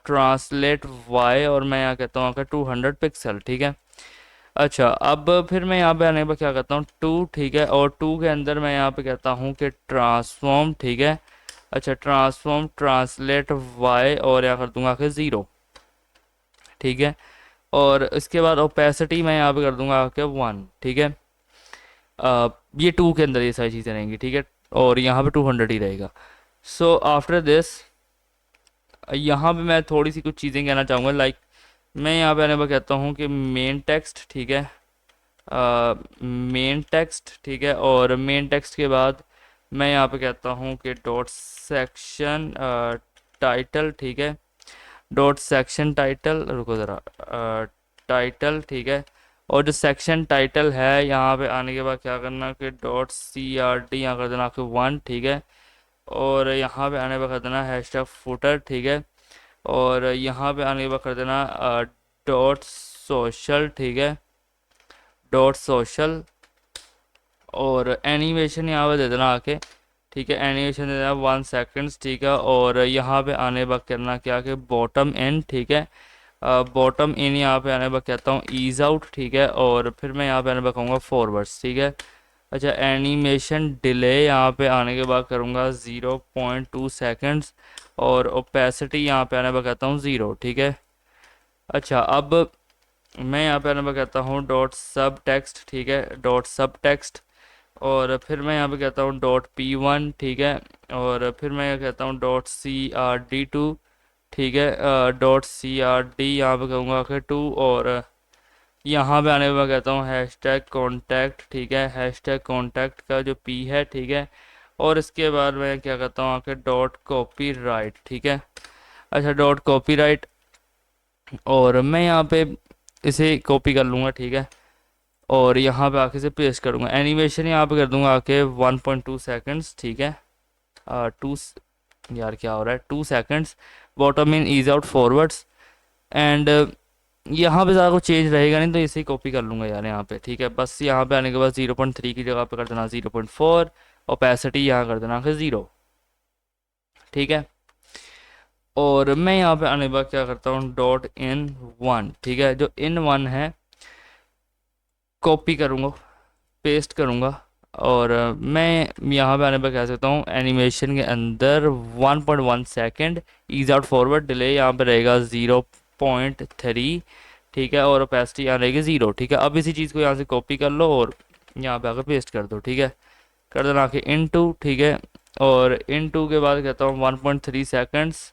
ट्रांसलेट वाई, और मैं यहाँ कहता हूँ आके 200 पिक्सल, ठीक है। अच्छा अब फिर मैं यहाँ पे आने पर क्या करता हूँ टू, ठीक है, और टू के अंदर मैं यहाँ पे कहता हूँ कि ट्रांसफॉर्म, ठीक है। अच्छा ट्रांसफॉर्म ट्रांसलेट वाई, और यहाँ कर दूंगा आके 0, ठीक है। और इसके बाद ओपेसिटी मैं यहाँ पे कर दूंगा आके 1, ठीक है। ये टू के अंदर ये सारी चीज़ें रहेंगी, ठीक है, और यहाँ पे 200 ही रहेगा। सो आफ्टर दिस यहाँ पे मैं थोड़ी सी कुछ चीज़ें कहना चाहूँगा, लाइक मैं यहाँ पे आने पर कहता हूँ कि मेन टेक्स्ट, ठीक है, मेन टेक्स्ट, ठीक है, और मेन टेक्स्ट के बाद मैं यहाँ पे कहता हूँ कि डॉट सेक्शन टाइटल, ठीक है, डॉट सेक्शन टाइटल, रुको ज़रा, टाइटल, ठीक है, और जो सेक्शन टाइटल है यहाँ पे आने के बाद क्या करना कि डॉट CRT यहाँ कर देना आपके 1, ठीक है, और यहाँ पे आने पर कर देना हैशटैग फुटर, ठीक है, और यहाँ पे आने के बाद कर देना डॉट सोशल, ठीक है, डॉट सोशल, और एनिमेशन यहाँ पे दे देना आके, ठीक है, एनिमेशन दे देना 1 सेकेंड्स, ठीक है, और यहाँ पे आने पर करना क्या कि बॉटम इन, ठीक है, बॉटम इन यहाँ पे आने पर कहता हूँ ईज आउट, ठीक है, और फिर मैं यहाँ पे आने पर कहूँगा फॉरवर्ड्स, ठीक है। अच्छा एनिमेशन डिले यहाँ पे आने के बाद करूँगा 0.2 सेकेंड्स, और ओपेसिटी यहाँ पे आने पर कहता हूँ 0, ठीक है। अच्छा अब मैं यहाँ पे आने पर कहता हूँ डॉट सब टेक्स्ट, ठीक है, डॉट सब टेक्स्ट, और फिर मैं यहाँ पे कहता हूँ डॉट P1, ठीक है, और फिर मैं कहता हूँ डॉट CRD2, ठीक है, डॉट CRD यहाँ पे कहूँगा कि 2, और यहाँ पे आने पे मैं कहता हूँ हैशटैग कॉन्टैक्ट, ठीक है, हैशटैग कॉन्टैक्ट का जो P है, ठीक है, और इसके बाद मैं क्या करता हूँ आके डॉट कॉपी राइट, ठीक है। अच्छा डॉट कॉपी राइट, और मैं यहाँ पे इसे कॉपी कर लूँगा, ठीक है, और यहाँ पे आके से पेस्ट करूँगा, एनिमेशन यहाँ पे कर दूँगा आके 1.2 सेकेंड्स, ठीक है, टू, यार क्या हो रहा है 2 seconds, bottom in ease out forwards, and यहाँ पे ज़्यादा कुछ चेंज रहेगा नहीं, तो इसे ही कॉपी कर लूँगा यार यहाँ पे, ठीक है। बस यहाँ पे आने के बाद 0.3 की जगह पे कर देना 0.4, ओपेसिटी यहाँ कर देना फिर 0, ठीक है। और मैं यहाँ पे आने के बाद क्या करता हूँ डॉट इन 1, ठीक है, जो इन 1 है कॉपी करूँगा, पेस्ट करूँगा, और मैं यहाँ पे आने पर कह सकता हूँ एनिमेशन के अंदर 1.1 second, ease out forward delay यहाँ पे रहेगा 0.3, ठीक है, और ओपेसिटी यहाँ रहेगी 0, ठीक है। अब इसी चीज़ को यहाँ से कॉपी कर लो और यहाँ पे आकर पेस्ट कर दो, ठीक है, कर देना आके इन 2, ठीक है, और इन 2 के बाद कहता हूँ 1.3 सेकेंड्स,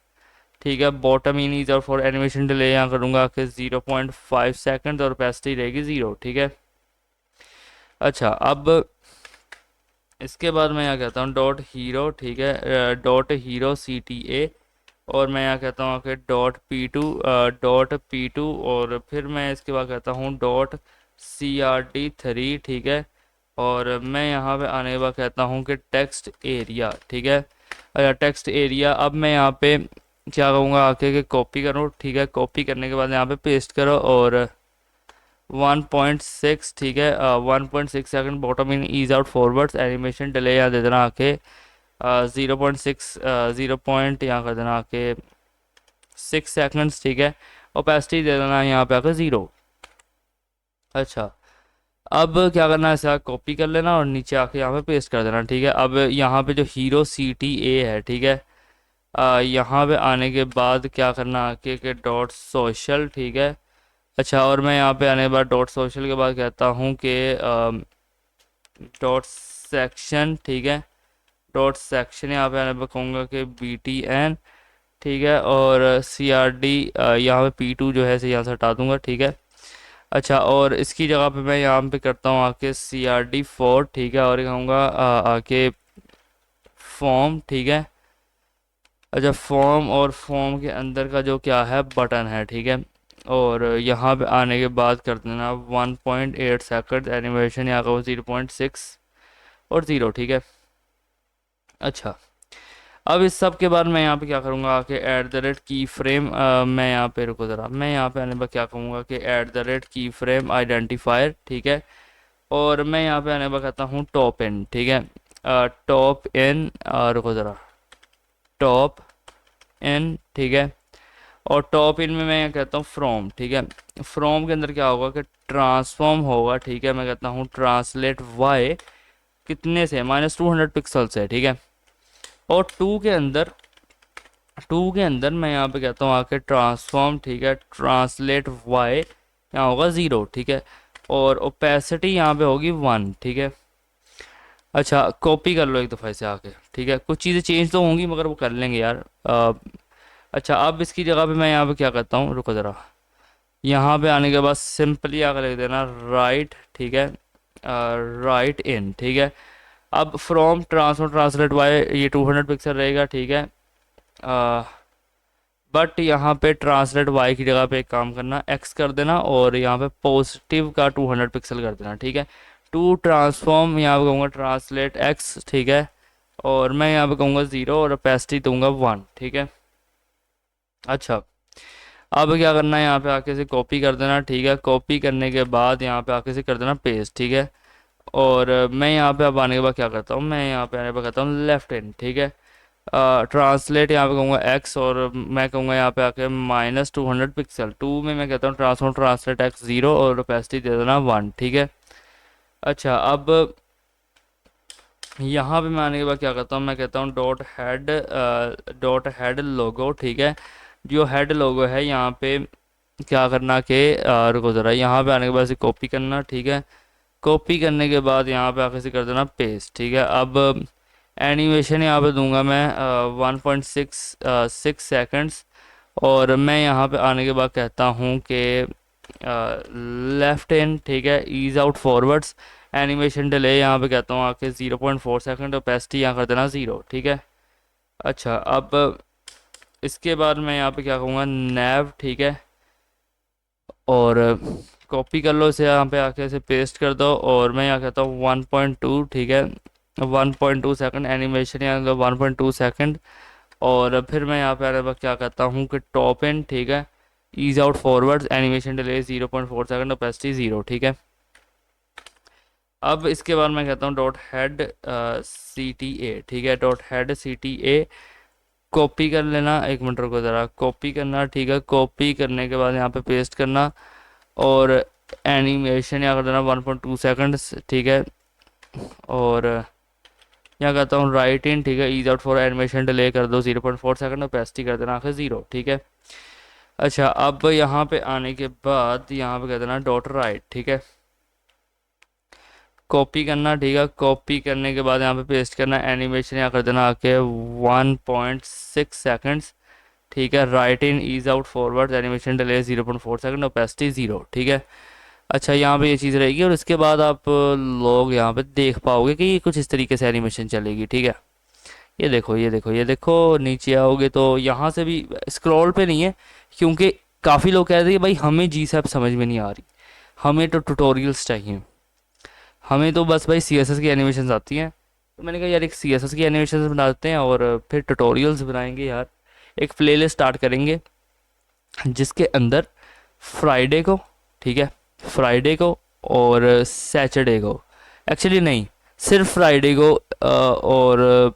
ठीक है, bottom in ease out for animation delay यहाँ करूँगा आके 0.5 सेकेंड, और ओपेसिटी रहेगी 0, ठीक है। अच्छा अब इसके बाद मैं यहाँ कहता हूँ डॉट हीरो, ठीक है, डॉट हीरो CTA, और मैं यहाँ कहता हूँ कि डॉट P2, और फिर मैं इसके बाद कहता हूँ डॉट CRD3, ठीक है, और मैं यहाँ पे आने के बाद कहता हूँ कि टेक्स्ट एरिया, ठीक है। अच्छा टेक्स्ट एरिया, अब मैं यहाँ पे क्या कहूँगा आके कि कॉपी करो, ठीक है, कॉपी करने के बाद यहाँ पे पेस्ट करो, और 1.6, ठीक है, 1.6 second, bottom in ease out forwards, animation delay यहाँ दे देना आके 0.6, 0 पॉइंट यहाँ कर देना आके 6 सेकेंड्स, ठीक है, ओपेसिटी दे देना यहाँ पे आकर 0। अच्छा, अब क्या करना है, इसे कॉपी कर लेना और नीचे आके यहाँ पे पेस्ट कर देना, ठीक है। अब यहाँ पे जो हीरो CTA है, ठीक है, यहाँ पे आने के बाद क्या करना आके के डॉट सोशल, ठीक है। अच्छा, और मैं यहाँ पे आने के बाद डॉट सोशल के बाद कहता हूँ कि डॉट सेक्शन, ठीक है। डॉट सेक्शन यहाँ पे आने पर कहूँगा कि BTN, ठीक है। और CRD यहाँ पे P2 जो है इसे यहाँ से हटा दूंगा, ठीक है। अच्छा, और इसकी जगह पे मैं यहाँ पे करता हूँ आके CRD4, ठीक है। और कहूँगा आके फॉर्म, ठीक है। अच्छा, फॉर्म, और फॉर्म के अंदर का जो क्या है बटन है, ठीक है। और यहाँ पे आने के बाद कर देना 1.8 सेकंड एनिमेशन, यहाँ का 0.6 और 0, ठीक है। अच्छा, अब इस सब के बाद मैं यहाँ पे क्या करूँगा आके @की फ्रेम, मैं यहाँ पे रुको ज़रा, मैं यहाँ पे आने पर क्या कहूँगा कि @की फ्रेम आइडेंटिफायर, ठीक है। और मैं यहाँ पे आने पर कहता हूँ टॉप इन, ठीक है। टॉप इन, रुको ज़रा, टॉप इन, ठीक है। और टॉप इन में मैं कहता हूँ फ्रॉम, ठीक है। फ्रॉम के अंदर क्या होगा कि ट्रांसफॉर्म होगा, ठीक है। मैं कहता हूँ ट्रांसलेट वाई कितने से, -200 पिक्सल से, ठीक है। और टू के अंदर मैं यहाँ पे कहता हूँ आके ट्रांसफॉर्म, ठीक है, ट्रांसलेट वाई यहाँ होगा 0, ठीक है। और ओपेसिटी यहाँ पे होगी 1, ठीक है। अच्छा, कॉपी कर लो एक दफ़ा इसे आके, ठीक है। कुछ चीज़ें चेंज तो होंगी मगर वो कर लेंगे यार। अच्छा, अब इसकी जगह पे मैं यहाँ पे क्या करता हूँ, रुको ज़रा, यहाँ पे आने के बाद सिंपली आकर लिख देना राइट, ठीक है, राइट इन, ठीक है। अब फ्रॉम ट्रांसफर ट्रांसलेट वाई ये 200 पिक्सल रहेगा, ठीक है। बट यहाँ पे ट्रांसलेट वाई की जगह पे एक काम करना, एक्स कर देना और यहाँ पे पॉजिटिव का 200 पिक्सल कर देना, ठीक है। टू ट्रांसफॉर्म यहाँ पे कहूँगा ट्रांसलेट एक्स, ठीक है। और मैं यहाँ पे कहूँगा 0 और ओपेसिटी दूंगा 1, ठीक है। अच्छा, अब क्या करना है, यहाँ पे आके से कॉपी कर देना, ठीक है। कॉपी करने के बाद यहाँ पे आके से कर देना पेस्ट, ठीक है। और मैं यहाँ पे अब आने के बाद क्या करता हूँ, मैं यहाँ पे आने पर कहता हूँ लेफ्ट इन, ठीक है। ट्रांसलेट यहाँ पे कहूँगा एक्स और मैं कहूँगा यहाँ पे आके -200 पिक्सल, टू में मैं कहता हूँ ट्रांसफॉर्म ट्रांसलेट एक्स 0 और ओपेसिटी दे देना 1, ठीक है। अच्छा, अब यहाँ पे मैं आने के बाद क्या करता हूँ, मैं कहता हूँ डॉट हेड लोगो, ठीक है। जो हेड लोगो है यहाँ पे क्या करना कि रुको ज़रा, यहाँ पे आने के बाद इसे कॉपी करना, ठीक है। कॉपी करने के बाद यहाँ पे आके से कर देना पेस्ट, ठीक है। अब एनिमेशन यहाँ पे दूंगा मैं 1.6 सेकंड्स। और मैं यहाँ पे आने के बाद कहता हूँ कि लेफ्ट इन, ठीक है, ease out forwards. Animation delay यहाँ पे कहता हूँ आके 0.4 सेकंड, ओपेसिटी यहाँ कर देना 0, ठीक है। अच्छा, अब इसके बाद मैं यहाँ पे क्या कहूँगा नैव, ठीक है। और कॉपी कर लो इसे, यहाँ पे आके इसे पेस्ट कर दो और मैं यहाँ कहता हूँ 1.2, ठीक है, 1.2 सेकंड एनिमेशन, यहाँ 1.2 सेकंड। और फिर मैं यहाँ पे आने पर क्या कहता हूँ कि टॉप इन, ठीक है, ease out forward, animation delay 0.4 second, opacity 0, ठीक है। अब इसके बाद मैं कहता हूँ .head CTA, ठीक है, .head CTA कॉपी कर लेना, एक मिनट रुको ज़रा, कॉपी करना, ठीक है। कॉपी करने के बाद यहाँ पे पेस्ट करना और एनिमेशन यहाँ कर देना 1.2 सेकंड्स, ठीक है। और यहाँ कहता हूँ राइट इन, ठीक है, ease out for animation delay कर दो 0.4 सेकंड, ओपेसिटी कर देना आखिर 0, ठीक है। अच्छा, अब यहाँ पे आने के बाद यहाँ पे कह देना .write, ठीक है। कॉपी करना, ठीक है। कॉपी करने के बाद यहाँ पे पेस्ट करना, एनिमेशन यहाँ कर देना आके 1.6 सेकंड्स, ठीक है। Right in, ease out forward, animation delay 0.4 second, opacity 0, ठीक है। अच्छा, यहाँ पे ये चीज़ रहेगी और इसके बाद आप लोग यहाँ पे देख पाओगे कि ये कुछ इस तरीके से एनिमेशन चलेगी, ठीक है। ये देखो, ये देखो, ये देखो, नीचे आओगे तो यहाँ से भी स्क्रॉल पे नहीं है क्योंकि काफ़ी लोग कहते हैं कि भाई हमें GSAP समझ में नहीं आ रही, हमें तो ट्यूटोरियल्स चाहिए, हमें तो बस भाई CSS की एनिमेशन आती हैं। तो मैंने कहा यार एक CSS की एनिमेशन बनाते हैं और फिर ट्यूटोरियल्स बनाएंगे यार। एक प्लेलिस्ट स्टार्ट करेंगे जिसके अंदर फ्राइडे को, ठीक है, फ्राइडे को और सैटरडे को, एक्चुअली नहीं, सिर्फ फ्राइडे को और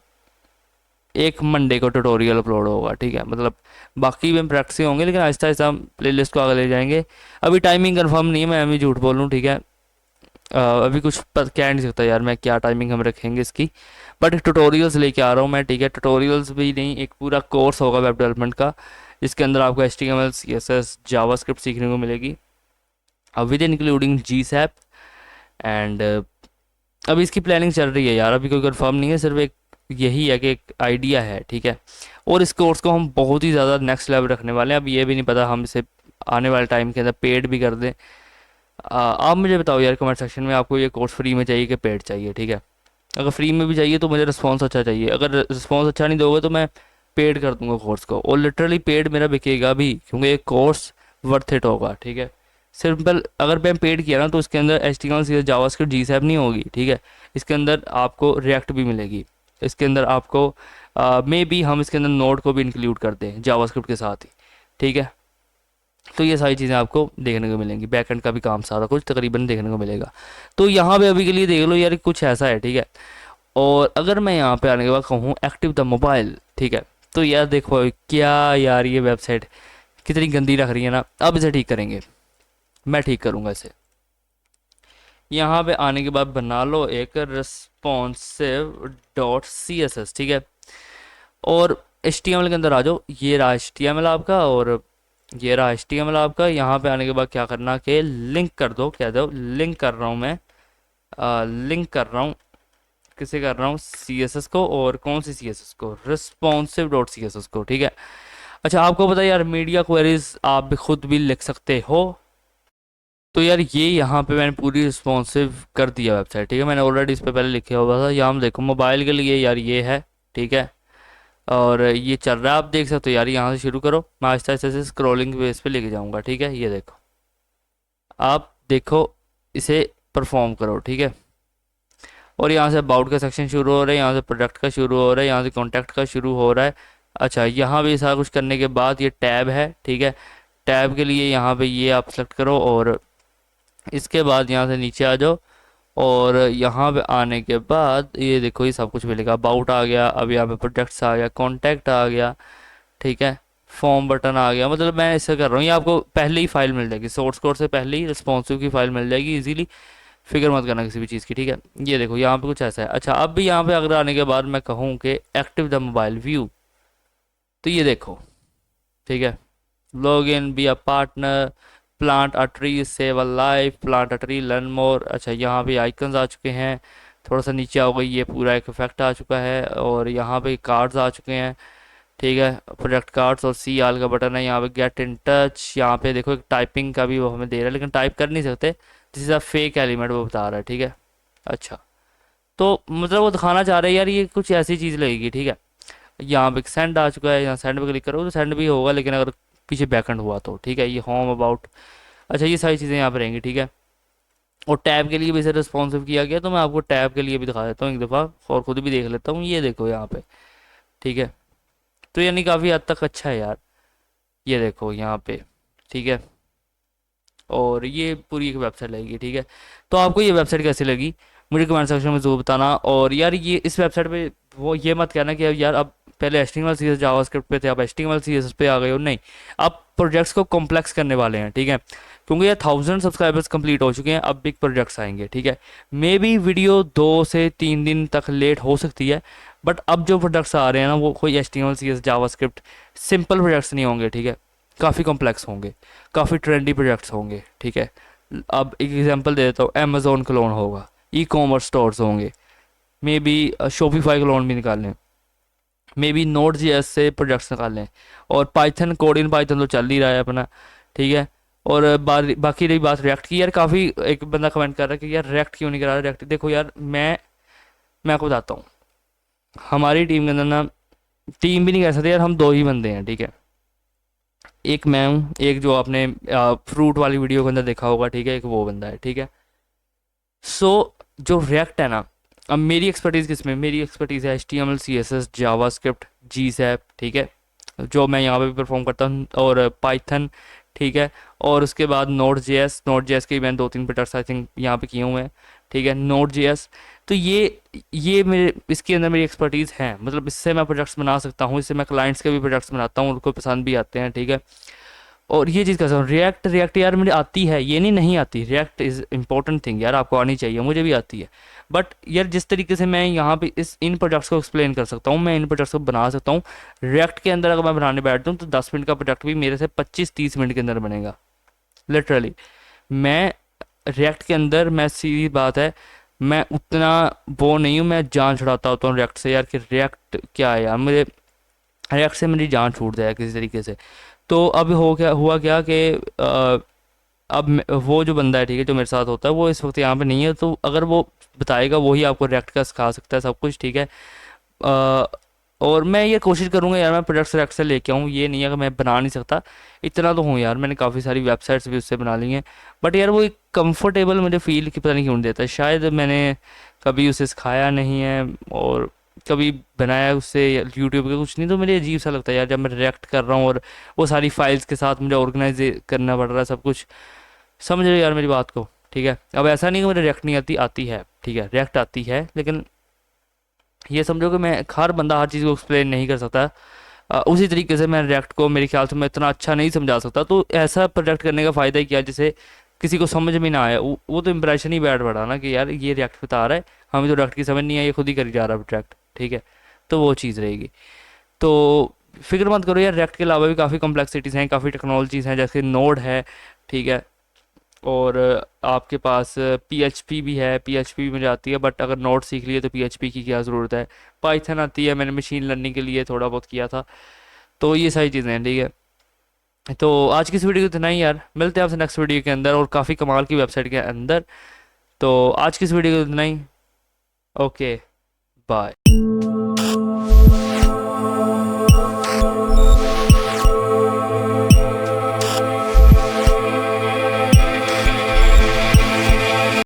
एक मंडे को ट्यूटोरियल अपलोड होगा, ठीक है। मतलब बाकी भी प्रैक्टिस होंगे, लेकिन आहिस्ता आहिस्ता हम प्लेलिस्ट को आगे ले जाएंगे। अभी टाइमिंग कंफर्म नहीं है, मैं अभी झूठ बोल लूँ, ठीक है। अभी कुछ कह नहीं सकता यार मैं क्या टाइमिंग हम रखेंगे इसकी, बट ट्यूटोरियल्स लेके आ रहा हूँ मैं, ठीक है। ट्यूटोरियल्स भी नहीं, एक पूरा कोर्स होगा वेब डेवलपमेंट का, जिसके अंदर आपको HTML CSS जावास्क्रिप्ट सीखने को मिलेगी, विद इंक्लूडिंग GSAP एंड अभी इसकी प्लानिंग चल रही है यार, अभी कोई कंफर्म नहीं है, सिर्फ एक यही है कि एक आइडिया है, ठीक है। और इस कोर्स को हम बहुत ही ज़्यादा नेक्स्ट लेवल रखने वाले हैं। अब ये भी नहीं पता हम इसे आने वाले टाइम के अंदर पेड भी कर दें। आप मुझे बताओ यार कमेंट सेक्शन में, आपको ये कोर्स फ्री में चाहिए कि पेड चाहिए, ठीक है। अगर फ्री में भी चाहिए तो मुझे रिस्पॉन्स अच्छा चाहिए, अगर रिस्पॉन्स अच्छा नहीं दोगे तो मैं पेड कर दूंगा कोर्स को, और लिटरली पेड मेरा बिकेगा भी, क्योंकि ये कोर्स वर्थ इट होगा, ठीक है। सिंपल अगर मैं पेड किया ना तो इसके अंदर HTML CSS जावास्क्रिप्ट GSAP नहीं होगी, ठीक है। इसके अंदर आपको रिएक्ट भी मिलेगी, इसके अंदर आपको मे बी हम इसके अंदर नोड को भी इंक्लूड कर दें जावास्क्रिप्ट के साथ ही, ठीक है। तो ये सारी चीज़ें आपको देखने को मिलेंगी, बैकएंड का भी काम सारा कुछ तकरीबन देखने को मिलेगा। तो यहाँ पे अभी के लिए देख लो यार, कुछ ऐसा है, ठीक है। और अगर मैं यहाँ पे आने के बाद कहूँ एक्टिव द मोबाइल, ठीक है, तो यार देखो क्या यार ये वेबसाइट कितनी गंदी रख रही है ना। अब इसे ठीक करेंगे, मैं ठीक करूँगा इसे। यहाँ पे आने के बाद बना लो एक responsive.css, ठीक है। और HTML के अंदर आ जाओ, ये रहा HTML आपका, और ये रहा HTML आपका। यहाँ पे आने के बाद क्या करना कि लिंक कर दो, कह दो लिंक कर रहा हूँ मैं, लिंक कर रहा हूँ, किसे कर रहा हूँ, CSS को, और कौन सी CSS को, responsive.css को, ठीक है। अच्छा आपको पता है यार मीडिया क्वेरीज आप भी खुद भी लिख सकते हो, तो यार ये यहाँ पे मैंने पूरी रिस्पॉन्सिव कर दिया वेबसाइट, ठीक है। मैंने ऑलरेडी इस पे पहले लिखा हुआ था, यहाँ हम देखो मोबाइल के लिए यार ये है, ठीक है। और ये चल रहा है, आप देख सकते हो यार, यहाँ से शुरू करो, मैं आहिस्ता आहिस्ता से स्क्रॉलिंग बेस पे लेके जाऊँगा, ठीक है। ये देखो, आप देखो इसे परफॉर्म करो, ठीक है। और यहाँ से अबाउट का सेक्शन शुरू हो रहा है, यहाँ से प्रोडक्ट का शुरू हो रहा है, यहाँ से कॉन्टैक्ट का शुरू हो रहा है। अच्छा यहाँ भी सारा कुछ करने के बाद ये टैब है, ठीक है। टैब के लिए यहाँ पे ये आप सेलेक्ट करो, और इसके बाद यहाँ से नीचे आ जाओ, और यहाँ पे आने के बाद ये देखो ये सब कुछ मिलेगा, अबाउट आ गया, अब यहाँ पे प्रोडक्ट्स आ गया, कॉन्टैक्ट आ गया, ठीक है, फॉर्म बटन आ गया। मतलब मैं ऐसे कर रहा हूँ, ये आपको पहले ही फाइल मिल जाएगी, सोर्स कोड से पहले ही रिस्पॉन्सिव की फाइल मिल जाएगी इजीली, फिक्र मत करना किसी भी चीज़ की, ठीक है। ये देखो यहाँ पे कुछ ऐसा है। अच्छा अब भी यहाँ पे अगर आने के बाद मैं कहूँ कि एक्टिव द मोबाइल व्यू, तो ये देखो, ठीक है, log in be a partner, plant a tree save a life, plant a tree learn more. अच्छा यहाँ पे आइकन्स आ चुके हैं, थोड़ा सा नीचे आओ गई, ये पूरा एक इफेक्ट आ चुका है, और यहाँ पे कार्ड्स आ चुके हैं, ठीक है, प्रोडक्ट कार्ड्स, और सी आल का बटन है, यहाँ पे गेट इन टच, यहाँ पे देखो एक टाइपिंग का भी वो हमें दे रहा है, लेकिन टाइप कर नहीं सकते, this is a fake element वो बता रहा है, ठीक है। अच्छा तो मतलब वो दिखाना चाह रहे हैं यार ये कुछ ऐसी चीज़ लगेगी, ठीक है। यहाँ पे सेंड आ चुका है, यहाँ सेंड पे क्लिक करो तो सेंड भी होगा, लेकिन अगर पीछे बैकएंड हुआ तो, ठीक है। ये होम अबाउट, अच्छा ये सारी चीज़ें यहाँ पे रहेंगी, ठीक है। और टैब के लिए भी इसे रिस्पॉन्सिव किया गया, तो मैं आपको टैब के लिए भी दिखा देता हूँ एक दफ़ा, और खुद भी देख लेता हूँ, ये देखो यहाँ पे, ठीक है। तो यानी काफ़ी हद तक अच्छा है यार, ये देखो यहाँ पे, ठीक है। और ये पूरी एक वेबसाइट लगेगी, ठीक है। तो आपको ये वेबसाइट कैसी लगी मुझे कमेंट सेक्शन में ज़रूर बताना। और यार ये इस वेबसाइट पे वो ये मत कहना कि यार अब पहले HTML CSS जावास्क्रिप्ट पे थे, अब HTML CSS पे आ गए हो, नहीं। अब प्रोजेक्ट्स को कॉम्प्लेक्स करने वाले हैं, ठीक है, क्योंकि ये 1000 सब्सक्राइबर्स कंप्लीट हो चुके हैं, अब बिग प्रोजेक्ट्स आएंगे, ठीक है। मे बी वीडियो 2 से 3 दिन तक लेट हो सकती है, बट अब जो प्रोजेक्ट्स आ रहे हैं ना वो कोई HTML CSS JavaScript simple projects नहीं होंगे, ठीक है, काफ़ी कॉम्प्लेक्स होंगे, काफ़ी ट्रेंडी प्रोजेक्ट्स होंगे, ठीक है। अब एक एग्जांपल दे देता हूँ, अमेजोन क्लोन होगा, ई कॉमर्स स्टोर्स होंगे, मे बी शॉपिफाई क्लोन भी निकाल लें, मे बी नोट JS से प्रोजेक्ट्स निकाल लें, और पाइथन कोड इन पाइथन तो चल ही रहा है अपना, ठीक है। और बाकी रही बात रिएक्ट की, यार काफ़ी एक बंदा कमेंट कर रहा है कि यार रिएक्ट क्यों नहीं करा रहा, रिएक्ट देखो यार मैं आपको बताता हूँ, हमारी टीम के अंदर ना, टीम भी नहीं कह सकते यार, हम 2 ही बंदे हैं, ठीक है। एक मैं हूँ, एक जो आपने फ्रूट वाली वीडियो के अंदर देखा होगा, ठीक है, एक वो बंदा है, ठीक है। सो जो रिएक्ट है ना, अब मेरी एक्सपर्टीज़ किस में, मेरी एक्सपर्टीज़ है HTML CSS जावास्क्रिप्ट GSAP, ठीक है, जो मैं यहाँ पे भी परफॉर्म करता हूँ, और पाइथन, ठीक है। और उसके बाद नोट जेएस के भी मैंने 2-3 प्रोजेक्ट्स आई थिंक यहाँ पे किए हुए हैं, ठीक है, नोड जेएस। तो ये मेरे इसके अंदर मेरी एक्सपर्टीज़ है, मतलब इससे मैं प्रोजेक्ट्स बना सकता हूँ, इससे मैं क्लाइंट्स के भी प्रोजेक्ट्स बनाता हूँ, उनको पसंद भी आते हैं, ठीक है। और ये चीज़ कैसा, रिएक्ट यार मुझे आती है, ये नहीं आती, रिएक्ट इज़ इंपॉर्टेंट थिंग यार, आपको आनी चाहिए, मुझे भी आती है। बट यार जिस तरीके से मैं यहाँ पे इन प्रोजेक्ट्स को एक्सप्लेन कर सकता हूँ, मैं इन प्रोजेक्ट्स को बना सकता हूँ, रिएक्ट के अंदर अगर मैं बनाने बैठता हूँ तो 10 मिनट का प्रोजेक्ट भी मेरे से 25-30 मिनट के अंदर बनेगा लिटरली। मैं रिएक्ट के अंदर, मैं सीधी बात है, मैं उतना वो नहीं हूँ, मैं जान छुड़ाता होता हूँ रिएक्ट से यार, कि रिएक्ट क्या है यार, मुझे रिएक्ट से मेरी जान छूट जाए किसी तरीके से। तो अब हुआ क्या कि वो जो बंदा है, ठीक है, जो मेरे साथ होता है, वो इस वक्त यहाँ पे नहीं है, तो अगर वो बताएगा वही आपको रिएक्ट का सिखा सकता है सब कुछ, ठीक है। अ, और मैं ये कोशिश करूँगा यार, मैं प्रोडक्ट्स रिएक्ट से लेके आऊँ, ये नहीं है कि मैं बना नहीं सकता, इतना तो हूँ यार, मैंने काफ़ी सारी वेबसाइट्स भी उससे बना ली हैं। बट यार वो एक कंफर्टेबल मुझे फील की पता नहीं क्यों नहीं देता है, शायद मैंने कभी उसे सिखाया नहीं है और कभी बनाया उससे यूट्यूब पे कुछ नहीं, तो मुझे अजीब सा लगता है यार जब मैं रिएक्ट कर रहा हूँ और वो सारी फाइल्स के साथ मुझे ऑर्गेनाइज करना पड़ रहा है सब कुछ। समझ रहे हो यार मेरी बात को, ठीक है। अब ऐसा नहीं कि मुझे रिएक्ट नहीं आती, आती है, ठीक है, रिएक्ट आती है, लेकिन ये समझो कि मैं हर बंदा हर चीज़ को एक्सप्लेन नहीं कर सकता। उसी तरीके से मैं रिएक्ट को मेरे ख्याल से मैं इतना अच्छा नहीं समझा सकता, तो ऐसा प्रोजेक्ट करने का फ़ायदा ही क्या, जिसे किसी को समझ में ना आए, वो तो इंप्रेशन ही बैठ पड़ा ना कि यार ये रिएक्ट बता रहा है, हमें तो रिएक्ट की समझ नहीं आई, ये खुद ही करी जा रहा है प्रोजेक्ट, ठीक है। तो वो चीज़ रहेगी। तो फिक्र मत करो यार, रिएक्ट के अलावा भी काफ़ी कॉम्प्लेक्सिटीज़ हैं, काफ़ी टेक्नोलॉजीज़ हैं, जैसे नोड है, ठीक है। और आपके पास पीएचपी भी है, पीएचपी भी मुझे आती है, बट अगर नोड सीख लिए तो पीएचपी की क्या ज़रूरत है। पाइथन आती है, मैंने मशीन लर्निंग के लिए थोड़ा बहुत किया था। तो ये सारी चीज़ें हैं, ठीक है। तो आज की इस वीडियो को इतना ही यार, मिलते हैं आपसे नेक्स्ट वीडियो के अंदर और काफ़ी कमाल की वेबसाइट के अंदर। तो आज की इस वीडियो को इतना ही, ओके, बाय।